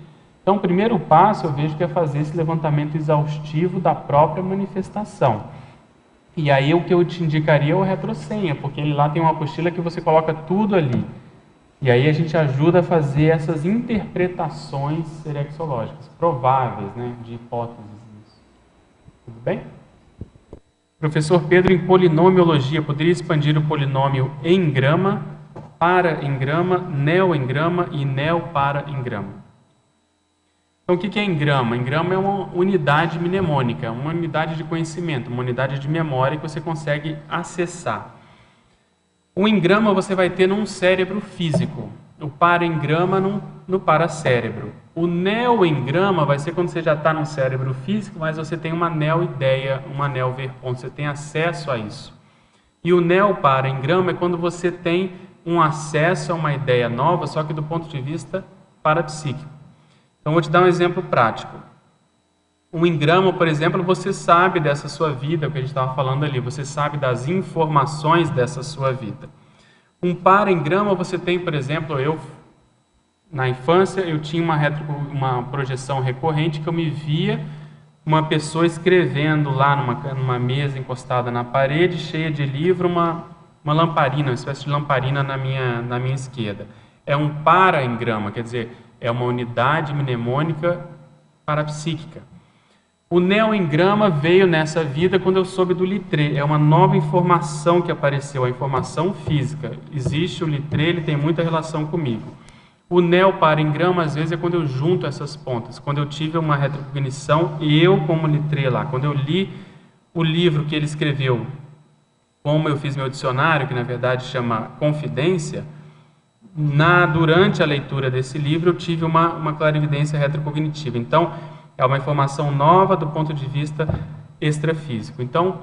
Então, o primeiro passo eu vejo que é fazer esse levantamento exaustivo da própria manifestação. E aí o que eu te indicaria é o retrosenha, porque ele lá tem uma apostila que você coloca tudo ali. E aí a gente ajuda a fazer essas interpretações serexológicas, prováveis, né, de hipóteses. Tudo bem? Professor Pedro, em polinomiologia, poderia expandir o polinômio engrama, para-engrama, neo-engrama e neo-para-engrama? Então, o que é engrama? Engrama é uma unidade mnemônica, uma unidade de conhecimento, uma unidade de memória que você consegue acessar. O engrama você vai ter num cérebro físico, o para-engrama no paracérebro. O neo-engrama vai ser quando você já está no cérebro físico, mas você tem uma neo-ideia, uma neo-verponto, você tem acesso a isso. E o neo-para-engrama é quando você tem um acesso a uma ideia nova, só que do ponto de vista parapsíquico. Então, vou te dar um exemplo prático. Um engrama, por exemplo, você sabe dessa sua vida, o que a gente estava falando ali, você sabe das informações dessa sua vida. Um para-engrama você tem, por exemplo, na infância, eu tinha uma projeção recorrente que eu me via uma pessoa escrevendo lá numa mesa encostada na parede, cheia de livro, uma lamparina, uma espécie de lamparina na minha esquerda. É um para-engrama, quer dizer, é uma unidade mnemônica parapsíquica. O neo-engrama veio nessa vida quando eu soube do litrê. É uma nova informação que apareceu, a informação física. Existe o litrê, ele tem muita relação comigo. O neo-para-engrama, às vezes, é quando eu junto essas pontas. Quando eu tive uma retrocognição, eu como litrê lá. Quando eu li o livro que ele escreveu, como eu fiz meu dicionário, que na verdade chama Confidência, durante a leitura desse livro eu tive uma clarividência retrocognitiva. Então, é uma informação nova do ponto de vista extrafísico. Então,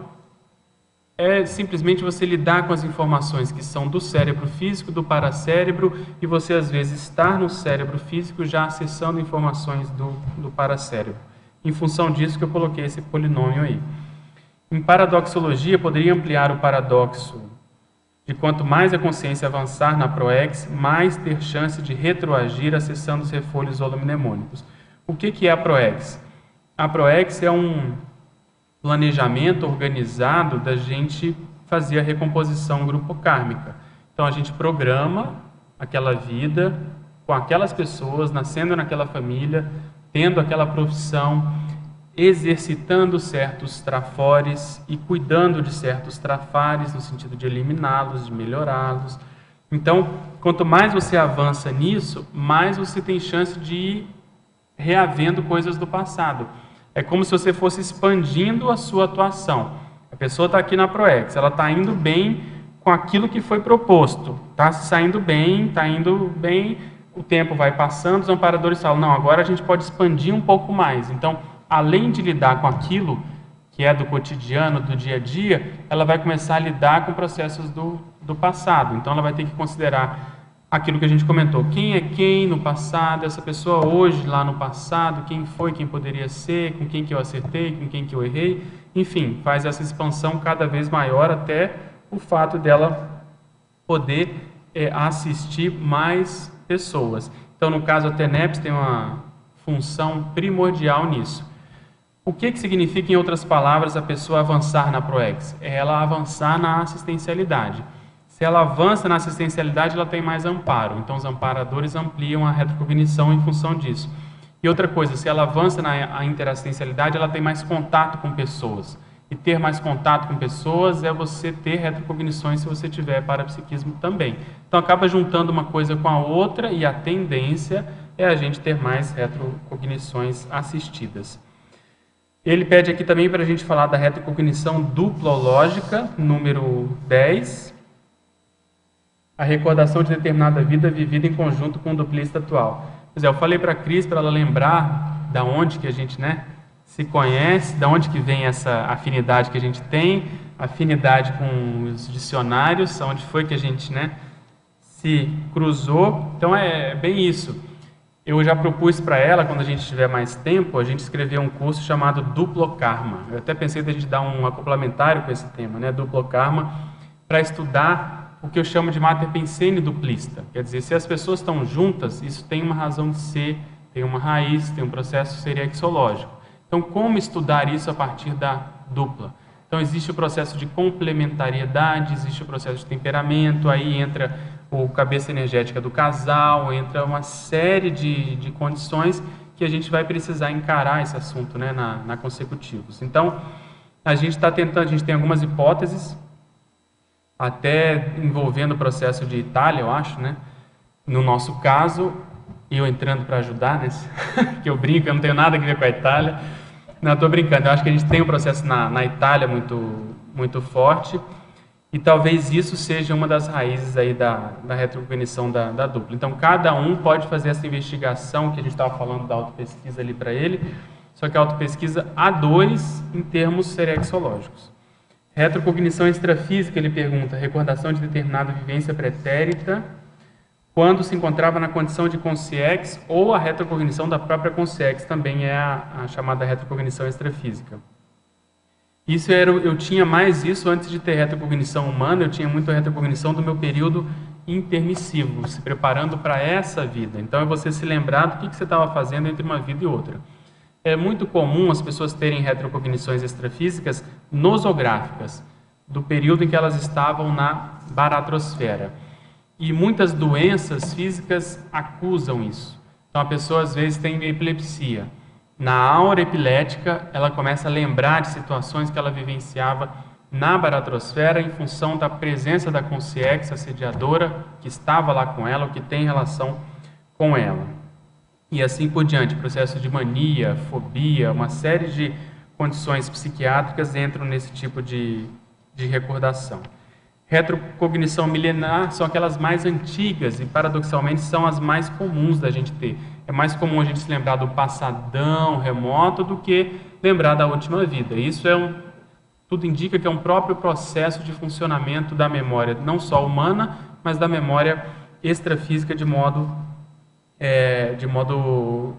é simplesmente você lidar com as informações que são do cérebro físico, do paracérebro, e você às vezes estar no cérebro físico já acessando informações do paracérebro. Em função disso que eu coloquei esse polinômio aí. Em paradoxologia, poderia ampliar o paradoxo de quanto mais a consciência avançar na proex, mais ter chance de retroagir acessando os refolhos holomnemônicos. O que é a proex? A proex é um planejamento organizado da gente fazer a recomposição grupo-kármica. Então, a gente programa aquela vida com aquelas pessoas, nascendo naquela família, tendo aquela profissão, exercitando certos trafores e cuidando de certos trafares, no sentido de eliminá-los, de melhorá-los. Então, quanto mais você avança nisso, mais você tem chance de ir reavendo coisas do passado. É como se você fosse expandindo a sua atuação. A pessoa está aqui na proex, ela está indo bem com aquilo que foi proposto, está se saindo bem, está indo bem o tempo vai passando, os amparadores falam, não, agora a gente pode expandir um pouco mais. Então, além de lidar com aquilo que é do cotidiano, do dia a dia, ela vai começar a lidar com processos do passado. Então, ela vai ter que considerar aquilo que a gente comentou, quem é quem no passado, essa pessoa hoje lá no passado, quem foi, quem poderia ser, com quem que eu acertei, com quem que eu errei, enfim, faz essa expansão cada vez maior até o fato dela poder assistir mais pessoas. Então, no caso, a TENEPS tem uma função primordial nisso. O que significa, em outras palavras, a pessoa avançar na PROEX? É ela avançar na assistencialidade. Se ela avança na assistencialidade, ela tem mais amparo. Então, os amparadores ampliam a retrocognição em função disso. E outra coisa, se ela avança na interassistencialidade, ela tem mais contato com pessoas. E ter mais contato com pessoas é você ter retrocognições se você tiver parapsiquismo também. Então, acaba juntando uma coisa com a outra e a tendência é a gente ter mais retrocognições assistidas. Ele pede aqui também para a gente falar da retrocognição duplológica, número 10. A recordação de determinada vida vivida em conjunto com o duplista atual. Pois é, eu falei para a Cris para ela lembrar da onde que a gente se conhece, da onde que vem essa afinidade que a gente tem, afinidade com os dicionários, onde foi que a gente se cruzou. Então é bem isso. Eu já propus para ela, quando a gente tiver mais tempo, a gente escrever um curso chamado Duplo Karma. Eu até pensei da gente dar um acoplamentário com esse tema, Duplo Karma, para estudar o que eu chamo de mater pensene duplista. Quer dizer, se as pessoas estão juntas, isso tem uma razão de ser, tem uma raiz, tem um processo seriexológico. Então, como estudar isso a partir da dupla? Então, existe o processo de complementariedade, existe o processo de temperamento, aí entra o cabeça energética do casal, entra uma série de condições que a gente vai precisar encarar esse assunto na consecutivos. Então, a gente está tentando, a gente tem algumas hipóteses, até envolvendo o processo de Itália, eu acho, No nosso caso, eu entrando para ajudar, que eu brinco, eu não tenho nada a ver com a Itália. Não, estou brincando, eu acho que a gente tem um processo na Itália muito forte, e talvez isso seja uma das raízes aí da retrocognição da dupla. Então, cada um pode fazer essa investigação, que a gente estava falando da autopesquisa ali para ele, só que a autopesquisa a dois em termos seriexológicos. Retrocognição extrafísica, ele pergunta, recordação de determinada vivência pretérita, quando se encontrava na condição de consciex, ou a retrocognição da própria consciex, também é a chamada retrocognição extrafísica. Eu tinha mais isso antes de ter retrocognição humana, eu tinha muito a retrocognição do meu período intermissivo, se preparando para essa vida. Então, é você se lembrar do que você estava fazendo entre uma vida e outra. É muito comum as pessoas terem retrocognições extrafísicas nosográficas, do período em que elas estavam na baratrosfera. E muitas doenças físicas acusam isso. Então, a pessoa às vezes tem epilepsia. Na aura epilética, ela começa a lembrar de situações que ela vivenciava na baratrosfera em função da presença da consciex assediadora que estava lá com ela, ou que tem relação com ela. E assim por diante, processo de mania, fobia, uma série de condições psiquiátricas entram nesse tipo de recordação. Retrocognição milenar são aquelas mais antigas e, paradoxalmente, são as mais comuns da gente ter. É mais comum a gente se lembrar do passadão remoto do que lembrar da última vida. Isso tudo indica que é um próprio processo de funcionamento da memória, não só humana, mas da memória extrafísica de modo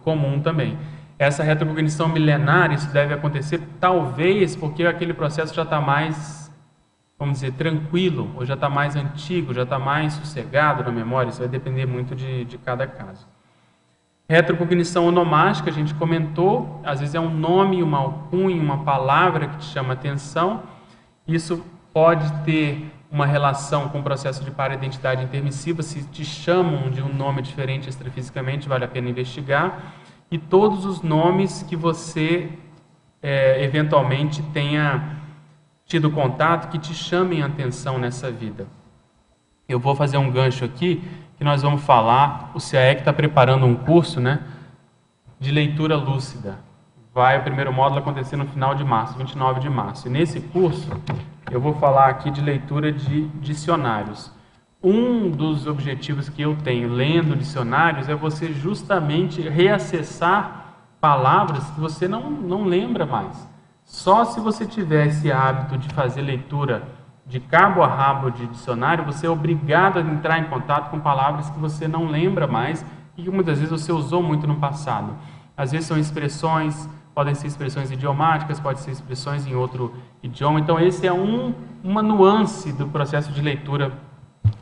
comum também. Essa retrocognição milenar, isso deve acontecer talvez porque aquele processo já está mais, vamos dizer, tranquilo, ou já está mais antigo, já está mais sossegado na memória, isso vai depender muito de cada caso. Retrocognição onomástica, a gente comentou, às vezes é um nome, uma alcunha, uma palavra que te chama atenção, isso pode ter uma relação com o processo de para-identidade intermissiva, se te chamam de um nome diferente extrafisicamente, vale a pena investigar, e todos os nomes que você eventualmente tenha tido contato, que te chamem a atenção nessa vida. Eu vou fazer um gancho aqui, que nós vamos falar, o CAEC está preparando um curso de leitura lúcida. O primeiro módulo acontecer no final de março, 29 de março. E nesse curso, eu vou falar aqui de leitura de dicionários. um dos objetivos que eu tenho lendo dicionários é você justamente reacessar palavras que você não lembra mais. Só se você tiver esse hábito de fazer leitura de cabo a rabo de dicionário, você é obrigado a entrar em contato com palavras que você não lembra mais e que muitas vezes você usou muito no passado. Às vezes são expressões, podem ser expressões idiomáticas, podem ser expressões em outro idioma. Então, esse é uma nuance do processo de leitura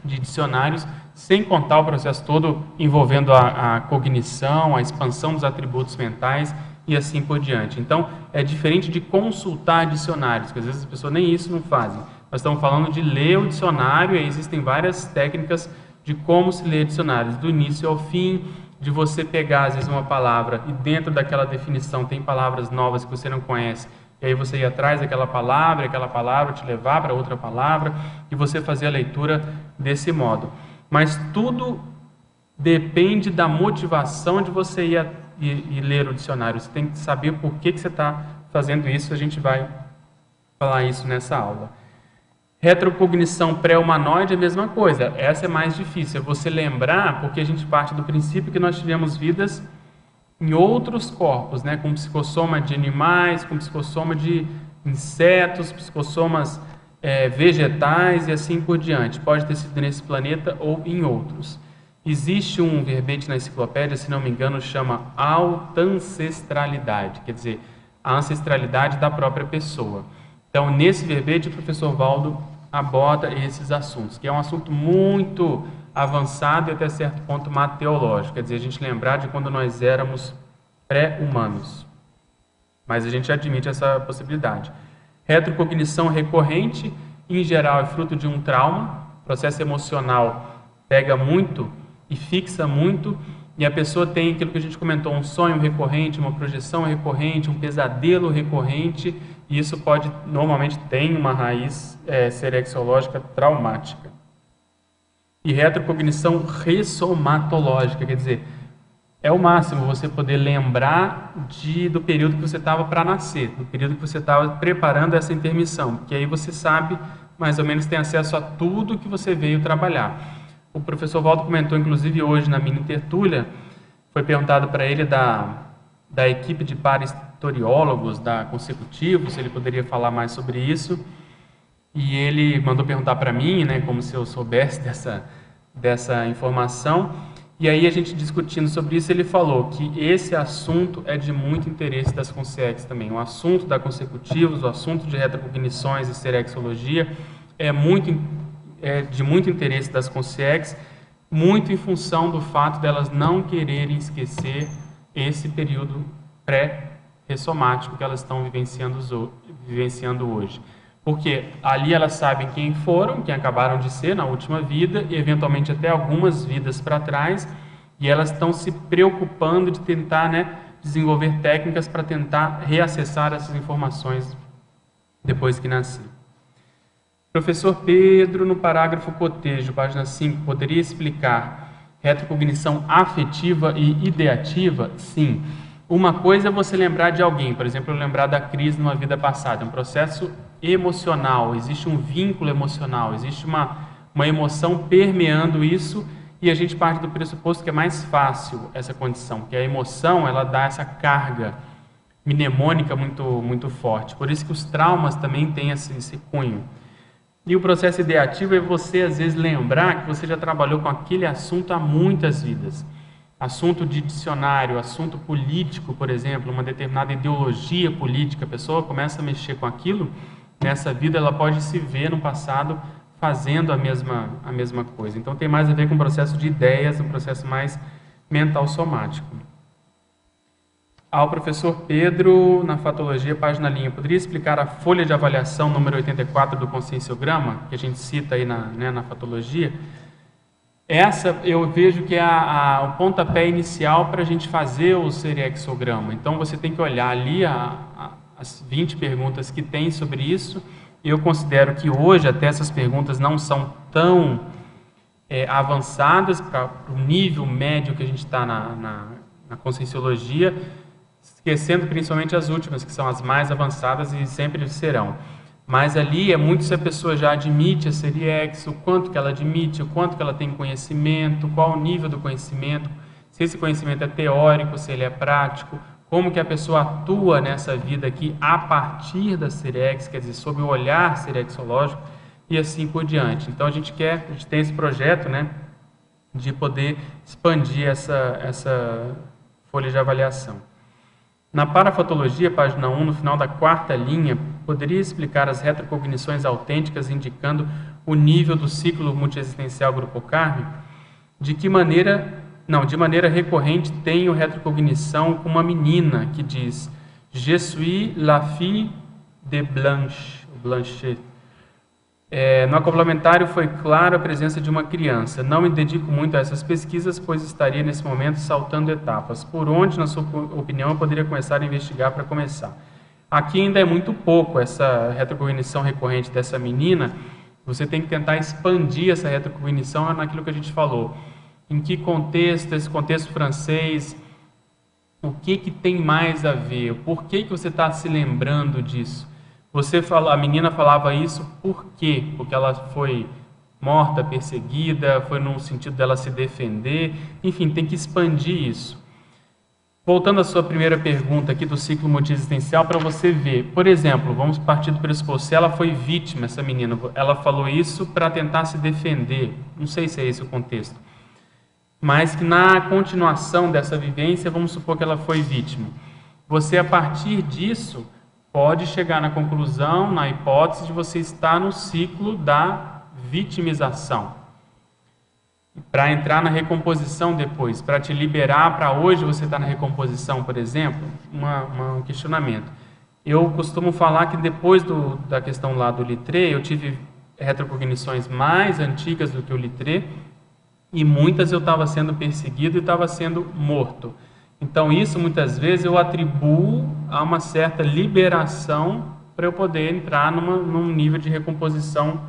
de dicionários, sem contar o processo todo envolvendo a cognição, a expansão dos atributos mentais e assim por diante. Então, é diferente de consultar dicionários, que às vezes as pessoas nem isso não fazem. Nós estamos falando de ler o dicionário, e existem várias técnicas de como se lê dicionários, do início ao fim, de você pegar, às vezes, uma palavra e dentro daquela definição tem palavras novas que você não conhece, e aí você ir atrás daquela palavra, e aquela palavra te levar para outra palavra, e você fazer a leitura desse modo. Mas tudo depende da motivação de você ir ler o dicionário. Você tem que saber por que você está fazendo isso, a gente vai falar isso nessa aula. Retrocognição pré-humanoide é a mesma coisa. Essa é mais difícil, é você lembrar, porque a gente parte do princípio que nós tivemos vidas em outros corpos, né? Com psicossoma de animais, com psicossoma de insetos, psicossomas vegetais e assim por diante. Pode ter sido nesse planeta ou em outros. Existe um verbete na enciclopédia, se não me engano, chama autancestralidade, quer dizer, a ancestralidade da própria pessoa. Então, nesse verbete, o professor Valdo aborda esses assuntos, que é um assunto muito avançado e até certo ponto mateológico, quer dizer, a gente lembrar de quando nós éramos pré-humanos. Mas a gente admite essa possibilidade. Retrocognição recorrente, em geral, é fruto de um trauma, o processo emocional pega muito e fixa muito, e a pessoa tem aquilo que a gente comentou, um sonho recorrente, uma projeção recorrente, um pesadelo recorrente, e isso normalmente tem uma raiz serexológica traumática. E retrocognição ressomatológica, quer dizer, é o máximo você poder lembrar do período que você estava para nascer, do período que você estava preparando essa intermissão, porque aí você sabe, mais ou menos, tem acesso a tudo que você veio trabalhar. O professor Valdo comentou, inclusive, hoje na mini tertúlia, foi perguntado para ele da equipe de parhistoriólogos da Consecutivo, se ele poderia falar mais sobre isso, e ele mandou perguntar para mim, né, como se eu soubesse dessa informação, e aí a gente discutindo sobre isso, ele falou que esse assunto é de muito interesse das Consex também, o assunto da Consecutivos, o assunto de retrocognições e serexologia é de muito interesse das Consex, muito em função do fato delas não quererem esquecer esse período pré-ressomático que elas estão vivenciando hoje. Porque ali elas sabem quem foram, quem acabaram de ser na última vida, e eventualmente até algumas vidas para trás, e elas estão se preocupando de tentar, né, desenvolver técnicas para tentar reacessar essas informações depois que nasceram. Professor Pedro, no parágrafo cotejo, página 5, poderia explicar retrocognição afetiva e ideativa? Sim. Uma coisa é você lembrar de alguém, por exemplo, lembrar da Cris numa vida passada, é um processo emocional, existe um vínculo emocional, existe uma emoção permeando isso, e a gente parte do pressuposto que é mais fácil essa condição, que a emoção ela dá essa carga mnemônica muito forte, por isso que os traumas também têm esse cunho. E o processo ideativo é você, às vezes, lembrar que você já trabalhou com aquele assunto há muitas vidas. Assunto de dicionário, assunto político, por exemplo, uma determinada ideologia política, a pessoa começa a mexer com aquilo, nessa vida ela pode se ver no passado fazendo a mesma coisa. Então tem mais a ver com o processo de ideias, um processo mais mental somático. Ao professor Pedro, na fatologia, página linha, poderia explicar a folha de avaliação número 84 do conscienciograma, que a gente cita aí na fatologia? Essa eu vejo que é o pontapé inicial para a gente fazer o serexograma. Então você tem que olhar ali as 20 perguntas que tem sobre isso. Eu considero que hoje até essas perguntas não são tão avançadas para o nível médio que a gente está na conscienciologia, esquecendo principalmente as últimas, que são as mais avançadas e sempre serão. Mas ali é muito se a pessoa já admite a Seriex, o quanto que ela admite, o quanto que ela tem conhecimento, qual o nível do conhecimento, se esse conhecimento é teórico, se ele é prático, como que a pessoa atua nessa vida aqui a partir da Seriex, quer dizer, sob o olhar serexológico e assim por diante. Então a gente tem esse projeto, né, de poder expandir essa folha de avaliação. Na parafatologia, página 1, no final da 4ª linha, poderia explicar as retrocognições autênticas indicando o nível do ciclo multiexistencial grupocármico? De maneira recorrente tenho retrocognição com uma menina que diz Je suis la fille de Blanchet. No complementário foi claro a presença de uma criança. Não me dedico muito a essas pesquisas, pois estaria nesse momento saltando etapas. Por onde, na sua opinião, eu poderia começar a investigar para começar? Aqui ainda é muito pouco essa retrocognição recorrente dessa menina. Você tem que tentar expandir essa retrocognição naquilo que a gente falou. Em que contexto, esse contexto francês, o que tem mais a ver? Por que você está se lembrando disso? A menina falava isso por quê? Porque ela foi morta, perseguida, foi no sentido dela se defender, enfim, tem que expandir isso. Voltando à sua primeira pergunta aqui do ciclo multiexistencial, para você ver, por exemplo, vamos partir do pressuposto, se ela foi vítima, essa menina, ela falou isso para tentar se defender, não sei se é esse o contexto, mas que na continuação dessa vivência, vamos supor que ela foi vítima. Você, a partir disso, pode chegar na conclusão, na hipótese de você estar no ciclo da vitimização. Para entrar na recomposição depois, para te liberar, para hoje você estar na recomposição, por exemplo, um questionamento. Eu costumo falar que depois da questão lá do Littré, eu tive retrocognições mais antigas do que o Littré, e muitas eu estava sendo perseguido e estava sendo morto. Então, isso, muitas vezes, eu atribuo a uma certa liberação para eu poder entrar num nível de recomposição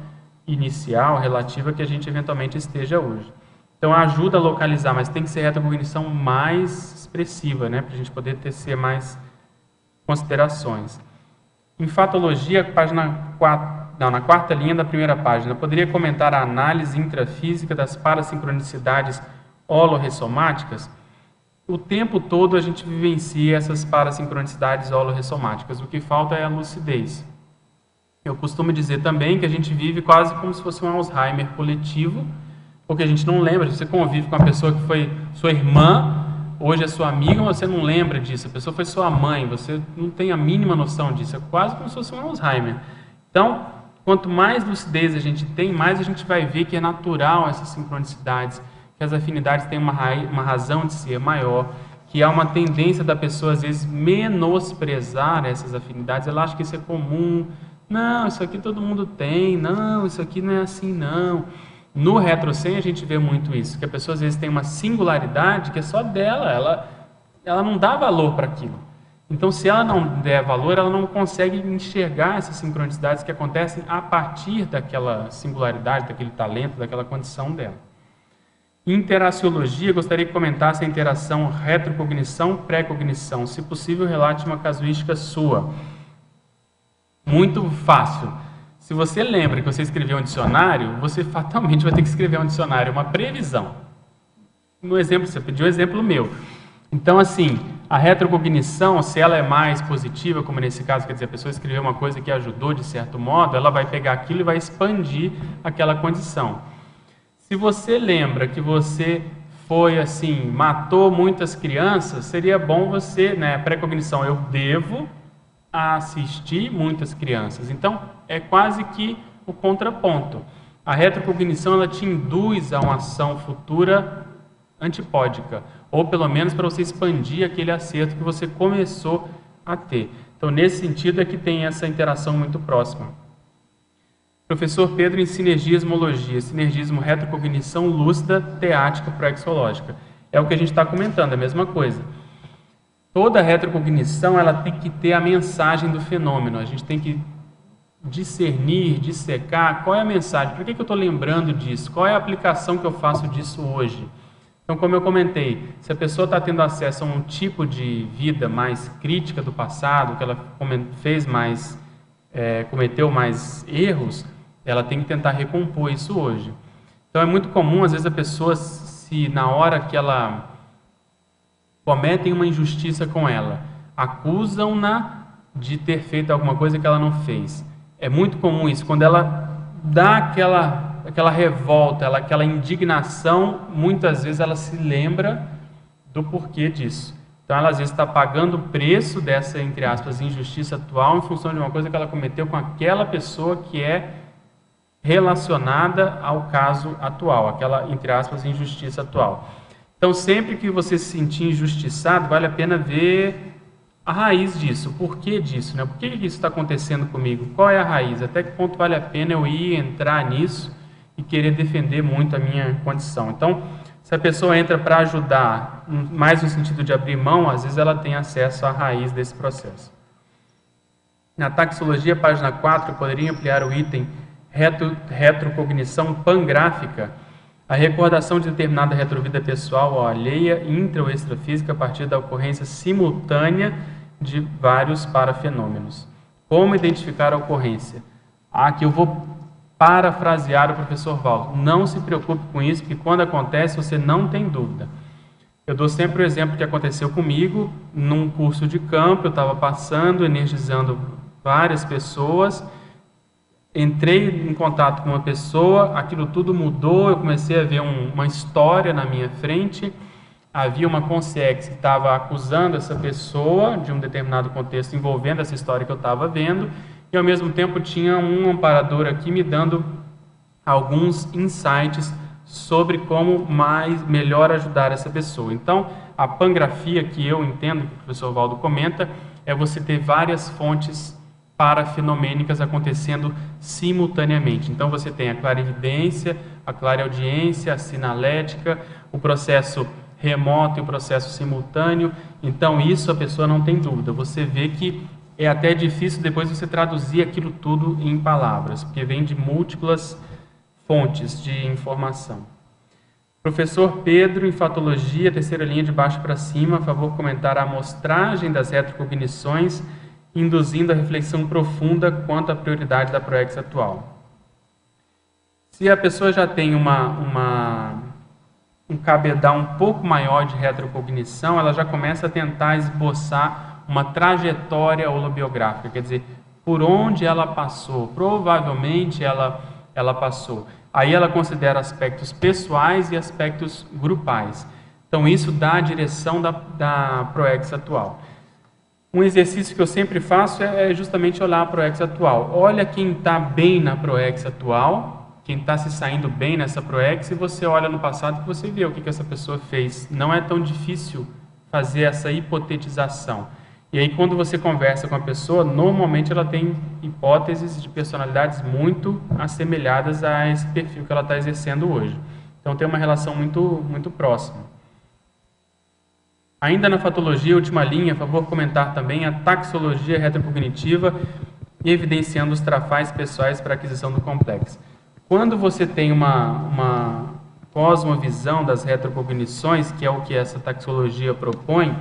inicial, relativa, que a gente eventualmente esteja hoje. Então, ajuda a localizar, mas tem que ser retrocognição mais expressiva, né, para a gente poder tecer mais considerações. Em fatologia, na 4ª linha da primeira página, poderia comentar a análise intrafísica das parassincronicidades holorressomáticas? O tempo todo a gente vivencia essas parassincronicidades holorressomáticas. O que falta é a lucidez. Eu costumo dizer também que a gente vive quase como se fosse um Alzheimer coletivo, porque a gente não lembra. Você convive com uma pessoa que foi sua irmã, hoje é sua amiga, mas você não lembra disso. A pessoa foi sua mãe, você não tem a mínima noção disso. É quase como se fosse um Alzheimer. Então, quanto mais lucidez a gente tem, mais a gente vai ver que é natural essas sincronicidades, que as afinidades têm uma razão de ser maior, que há uma tendência da pessoa, às vezes, menosprezar essas afinidades. Ela acha que isso é comum. Não, isso aqui todo mundo tem. Não, isso aqui não é assim, não. No retrocem, a gente vê muito isso, que a pessoa, às vezes, tem uma singularidade que é só dela. Ela não dá valor para aquilo. Então, se ela não der valor, ela não consegue enxergar essas sincronicidades que acontecem a partir daquela singularidade, daquele talento, daquela condição dela. Interaciologia, gostaria que comentasse a interação retrocognição-pré-cognição. Se possível, relate uma casuística sua. Muito fácil. Se você lembra que você escreveu um dicionário, você fatalmente vai ter que escrever um dicionário, uma previsão. No exemplo, você pediu um exemplo meu. Então, assim, a retrocognição, se ela é mais positiva, como nesse caso, quer dizer, a pessoa escreveu uma coisa que ajudou de certo modo, ela vai pegar aquilo e vai expandir aquela condição. Se você lembra que você foi assim, matou muitas crianças, seria bom você, né, pré-cognição, eu devo assistir muitas crianças. Então, é quase que o contraponto. A retrocognição, ela te induz a uma ação futura antipódica, ou pelo menos para você expandir aquele acerto que você começou a ter. Então, nesse sentido é que tem essa interação muito próxima. Professor Pedro, em sinergismologia, sinergismo, retrocognição lúcida, teática, proexológica. É o que a gente está comentando, é a mesma coisa. Toda retrocognição, ela tem que ter a mensagem do fenômeno. A gente tem que discernir, dissecar qual é a mensagem. Por que eu estou lembrando disso? Qual é a aplicação que eu faço disso hoje? Então, como eu comentei, se a pessoa está tendo acesso a um tipo de vida mais crítica do passado, que ela fez mais cometeu mais erros, ela tem que tentar recompor isso hoje. Então é muito comum, às vezes, a pessoa, se na hora que ela cometem uma injustiça com ela, acusam-na de ter feito alguma coisa que ela não fez. É muito comum isso, quando ela dá aquela revolta, aquela indignação, muitas vezes ela se lembra do porquê disso. Então ela às vezes está pagando o preço dessa, entre aspas, injustiça atual em função de uma coisa que ela cometeu com aquela pessoa que é relacionada ao caso atual, aquela, entre aspas, injustiça atual. Então sempre que você se sentir injustiçado, vale a pena ver a raiz disso, o porquê disso, né? Por que isso está acontecendo comigo? Qual é a raiz? Até que ponto vale a pena eu entrar nisso e querer defender muito a minha condição? Então, se a pessoa entra para ajudar, mais no sentido de abrir mão, às vezes ela tem acesso à raiz desse processo. Na taxologia, página 4, eu poderia ampliar o item retrocognição pangráfica, a recordação de determinada retrovida pessoal ou alheia, intra ou extrafísica, a partir da ocorrência simultânea de vários parafenômenos. Como identificar a ocorrência? Aqui eu vou parafrasear o professor Valdo. Não se preocupe com isso, porque quando acontece você não tem dúvida. Eu dou sempre o exemplo que aconteceu comigo num curso de campo. Eu estava passando, energizando várias pessoas, entrei em contato com uma pessoa, aquilo tudo mudou, eu comecei a ver uma história na minha frente. Havia uma consciência que estava acusando essa pessoa de um determinado contexto envolvendo essa história que eu estava vendo, e ao mesmo tempo tinha um amparador aqui me dando alguns insights sobre como melhor ajudar essa pessoa. Então, a pangrafia que eu entendo, que o professor Valdo comenta, é você ter várias fontes parafenomênicas acontecendo simultaneamente. Então, você tem a clarividência, a clareaudiência, a sinalética, o processo remoto e o processo simultâneo. Então, isso a pessoa não tem dúvida. Você vê que é até difícil depois você traduzir aquilo tudo em palavras, porque vem de múltiplas fontes de informação. Professor Pedro, em Fatologia, terceira linha de baixo para cima, a favor comentar a amostragem das retrocognições, induzindo a reflexão profunda quanto à prioridade da proex atual. Se a pessoa já tem um cabedal um pouco maior de retrocognição, ela já começa a tentar esboçar uma trajetória holobiográfica, quer dizer, por onde ela passou, provavelmente ela passou. Aí ela considera aspectos pessoais e aspectos grupais. Então isso dá a direção da proex atual. Um exercício que eu sempre faço é justamente olhar a proex atual. Olha quem está bem na proex atual, quem está se saindo bem nessa proex, e você olha no passado e você vê o que essa pessoa fez. Não é tão difícil fazer essa hipotetização. E aí, quando você conversa com a pessoa, normalmente ela tem hipóteses de personalidades muito assemelhadas a esse perfil que ela está exercendo hoje. Então, tem uma relação muito, muito próxima. Ainda na fatologia, última linha, a favor comentar também a taxologia retrocognitiva e evidenciando os trafais pessoais para a aquisição do complexo. Quando você tem uma cosmovisão das retrocognições, que é o que essa taxologia propõe,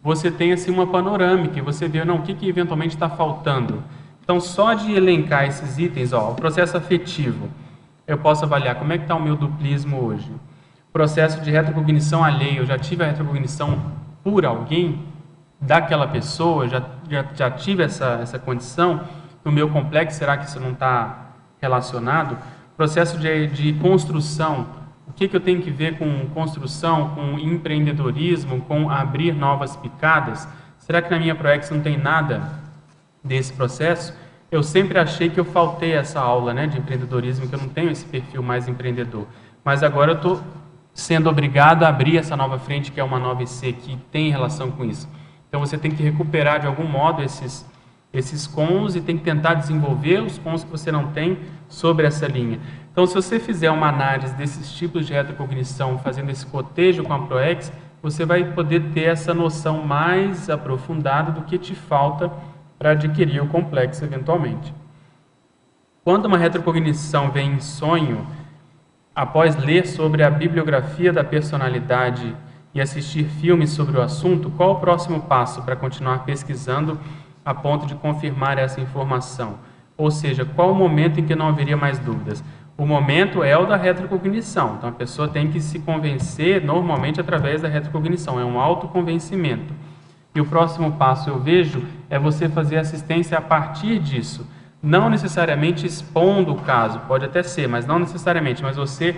você tem assim uma panorâmica e você vê o que eventualmente está faltando. Então, só de elencar esses itens, o processo afetivo, eu posso avaliar como é que está o meu duplismo hoje. O processo de retrocognição alheia, eu já tive a retrocognição por alguém, daquela pessoa, já tive essa condição, no meu complexo, será que isso não está relacionado? Processo de construção, o que eu tenho que ver com construção, com empreendedorismo, com abrir novas picadas? Será que na minha proex não tem nada desse processo? Eu sempre achei que eu faltei essa aula de empreendedorismo, que eu não tenho esse perfil mais empreendedor. Mas agora eu estou sendo obrigado a abrir essa nova frente, que é uma nova IC, que tem relação com isso. Então você tem que recuperar de algum modo esses cons e tem que tentar desenvolver os cons que você não tem sobre essa linha. Então, se você fizer uma análise desses tipos de retrocognição, fazendo esse cotejo com a proex, você vai poder ter essa noção mais aprofundada do que te falta para adquirir o complexo eventualmente. Quando uma retrocognição vem em sonho, após ler sobre a bibliografia da personalidade e assistir filmes sobre o assunto, qual o próximo passo para continuar pesquisando a ponto de confirmar essa informação? Ou seja, qual o momento em que não haveria mais dúvidas? O momento é o da retrocognição. Então, a pessoa tem que se convencer normalmente através da retrocognição. É um autoconvencimento. E o próximo passo, eu vejo, é você fazer assistência a partir disso. Não necessariamente expondo o caso, pode até ser, mas não necessariamente. Mas você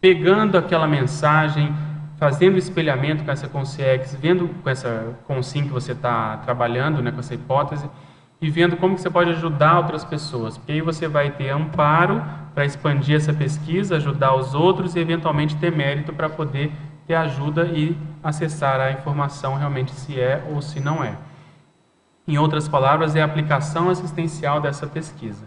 pegando aquela mensagem, fazendo espelhamento com essa consciex, vendo com essa consim que você está trabalhando, né, com essa hipótese, e vendo como que você pode ajudar outras pessoas. Porque aí você vai ter amparo para expandir essa pesquisa, ajudar os outros e, eventualmente, ter mérito para poder ter ajuda e acessar a informação realmente se é ou se não é. Em outras palavras, é a aplicação assistencial dessa pesquisa.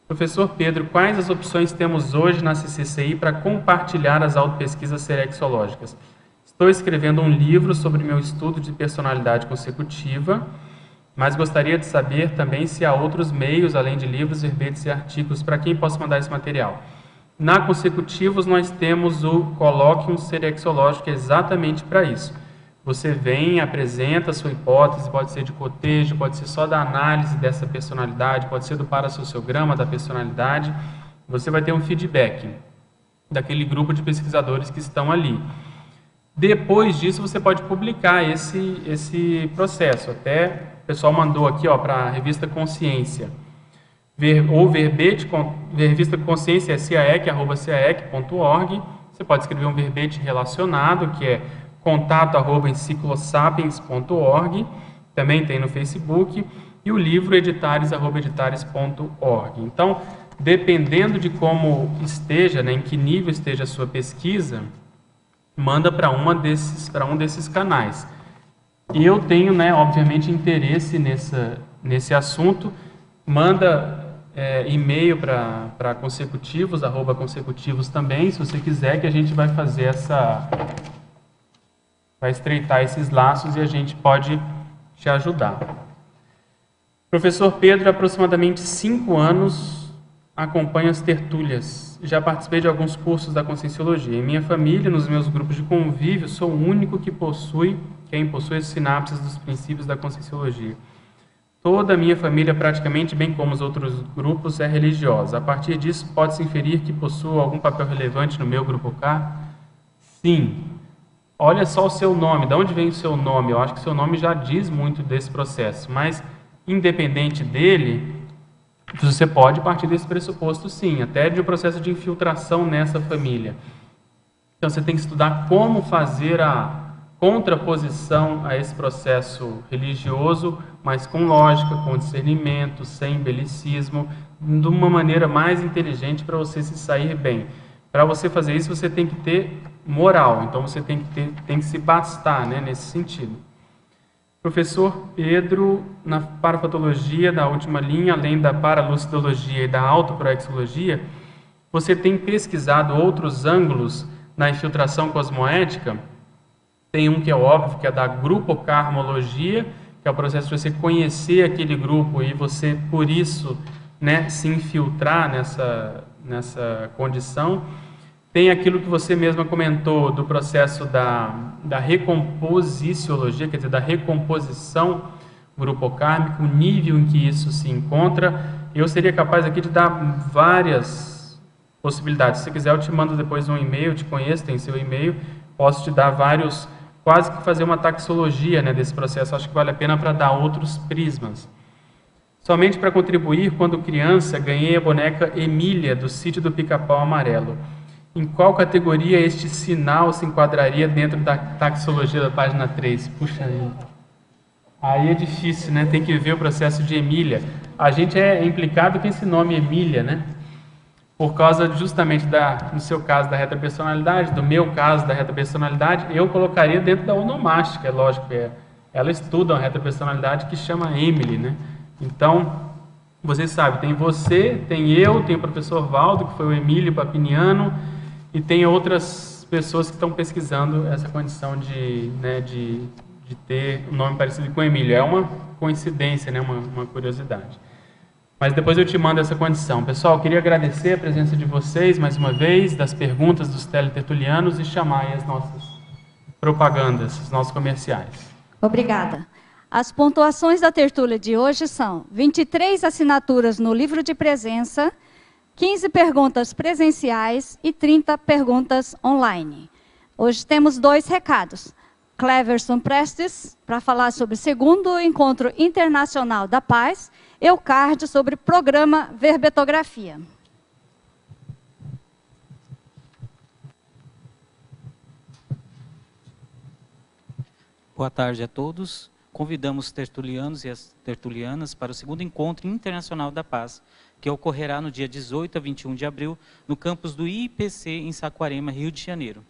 Professor Pedro, quais as opções temos hoje na CCCI para compartilhar as autopesquisas serexológicas? Estou escrevendo um livro sobre meu estudo de personalidade consecutiva, mas gostaria de saber também se há outros meios, além de livros, verbetes e artigos, para quem posso mandar esse material. Na Consecutivos, nós temos o Colóquium Serexológico, exatamente para isso. Você vem, apresenta a sua hipótese, pode ser de cotejo, pode ser só da análise dessa personalidade, pode ser do parassociograma da personalidade. Você vai ter um feedback daquele grupo de pesquisadores que estão ali. Depois disso, você pode publicar esse processo. Até o pessoal mandou aqui para a revista Consciência. Ou verbete, revista Consciência é caec.org. Você pode escrever um verbete relacionado, que é contato@enciclosapiens.org, também tem no Facebook, e o livro editares@editares.org. Então, dependendo de como esteja, né, em que nível esteja a sua pesquisa, manda para um desses canais. Eu tenho, né, obviamente, interesse nesse assunto, manda e-mail para consecutivos, @consecutivos também, se você quiser, que a gente vai fazer vai estreitar esses laços e a gente pode te ajudar. Professor Pedro, há aproximadamente 5 anos acompanho as tertúlias. Já participei de alguns cursos da Conscienciologia. Em minha família, nos meus grupos de convívio, sou o único quem possui as sinapses dos princípios da Conscienciologia. Toda a minha família, praticamente, bem como os outros grupos, é religiosa. A partir disso, pode-se inferir que possuo algum papel relevante no meu grupo K? Sim. Olha só o seu nome, de onde vem o seu nome? Eu acho que o seu nome já diz muito desse processo, mas, independente dele, você pode partir desse pressuposto, sim, até de um processo de infiltração nessa família. Então, você tem que estudar como fazer a contraposição a esse processo religioso, mas com lógica, com discernimento, sem belicismo, de uma maneira mais inteligente para você se sair bem. Para você fazer isso, você tem que ter moral, então você tem que se bastar, né, nesse sentido. Professor Pedro, na parapatologia da última linha, além da paralucidologia e da autoproexologia, você tem pesquisado outros ângulos na infiltração cosmoética? Tem um que é óbvio, que é da grupocarmologia, que é o processo de você conhecer aquele grupo e você, por isso, né, se infiltrar nessa condição. Tem aquilo que você mesma comentou do processo da recomposiciologia, quer dizer, da recomposição grupocármica, o nível em que isso se encontra. Eu seria capaz aqui de dar várias possibilidades. Se você quiser, eu te mando depois um e-mail, eu te conheço, tem seu e-mail, posso te dar vários, quase que fazer uma taxologia, né, desse processo. Acho que vale a pena para dar outros prismas. Somente para contribuir, quando criança, ganhei a boneca Emília, do Sítio do Pica-Pau Amarelo. Em qual categoria este sinal se enquadraria dentro da taxologia da página 3? Puxa vida. Aí é difícil, né? Tem que ver o processo de Emília. A gente é implicado com esse nome Emília, né? Por causa justamente no seu caso, da retropersonalidade, do meu caso, da retropersonalidade, eu colocaria dentro da onomástica, é lógico. Ela estuda uma retropersonalidade que chama Emily, né? Então, vocês sabem, tem você, tem eu, tem o professor Valdo, que foi o Emílio Papiniano, e tem outras pessoas que estão pesquisando essa condição de ter um nome parecido com o Emílio. É uma coincidência, né? Uma curiosidade. Mas depois eu te mando essa condição. Pessoal, queria agradecer a presença de vocês, mais uma vez, das perguntas dos teletertulianos e chamar aí as nossas propagandas, os nossos comerciais. Obrigada. As pontuações da tertúlia de hoje são 23 assinaturas no livro de presença, 15 perguntas presenciais e 30 perguntas online. Hoje temos 2 recados. Cleverson Prestes, para falar sobre o 2º Encontro Internacional da Paz, Eucardio, sobre programa Verbetografia. Boa tarde a todos. Convidamos os tertulianos e as tertulianas para o 2º Encontro Internacional da Paz, que ocorrerá no dia 18 a 21 de abril, no campus do IPC, em Saquarema, Rio de Janeiro.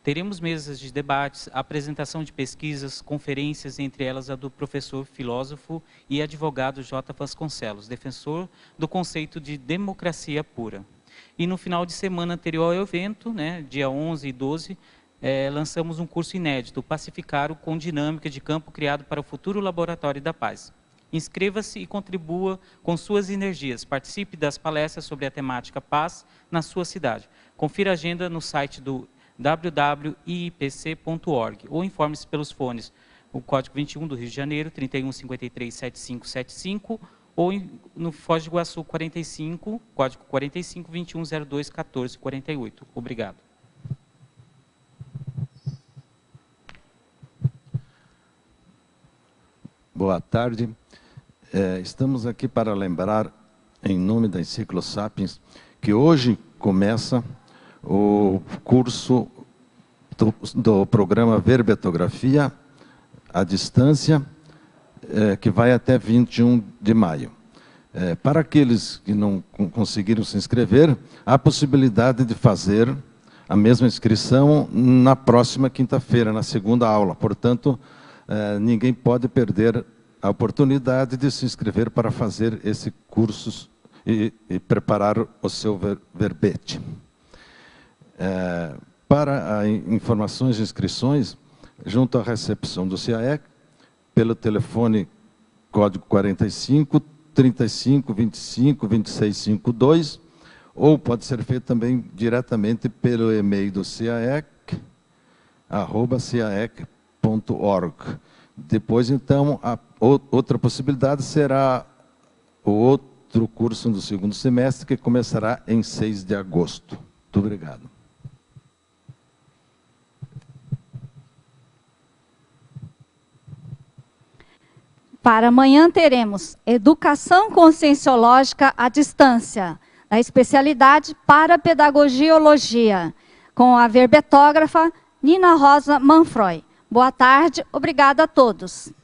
Teremos mesas de debates, apresentação de pesquisas, conferências, entre elas a do professor, filósofo e advogado J. Vasconcelos, defensor do conceito de democracia pura. E no final de semana anterior ao evento, né, dia 11 e 12, lançamos um curso inédito, Pacificaro, com dinâmica de campo criado para o futuro Laboratório da Paz. Inscreva-se e contribua com suas energias. Participe das palestras sobre a temática Paz na sua cidade. Confira a agenda no site do www.iipc.org ou informe-se pelos fones, o código 21 do Rio de Janeiro, 3153-7575, ou no Foz do Iguaçu 45, código 45-2102-1448. Obrigado. Boa tarde. Estamos aqui para lembrar, em nome da Enciclo Sapiens, que hoje começa o curso do programa Verbetografia à distância, que vai até 21 de maio. Para aqueles que não conseguiram se inscrever, há a possibilidade de fazer a mesma inscrição na próxima quinta-feira, na 2ª aula. Portanto, ninguém pode perder a oportunidade de se inscrever para fazer esse curso e preparar o seu verbete. Para informações e inscrições, junto à recepção do CAEC, pelo telefone código 45 35 25 26 52, ou pode ser feito também diretamente pelo e-mail do CAEC, @caec.org. Depois, então, a outra possibilidade será o outro curso do 2º semestre, que começará em 6 de agosto. Muito obrigado. Para amanhã teremos Educação Conscienciológica à Distância, da especialidade Parapedagogiologia, com a verbetógrafa Nina Rosa Manfroy. Boa tarde, obrigada a todos.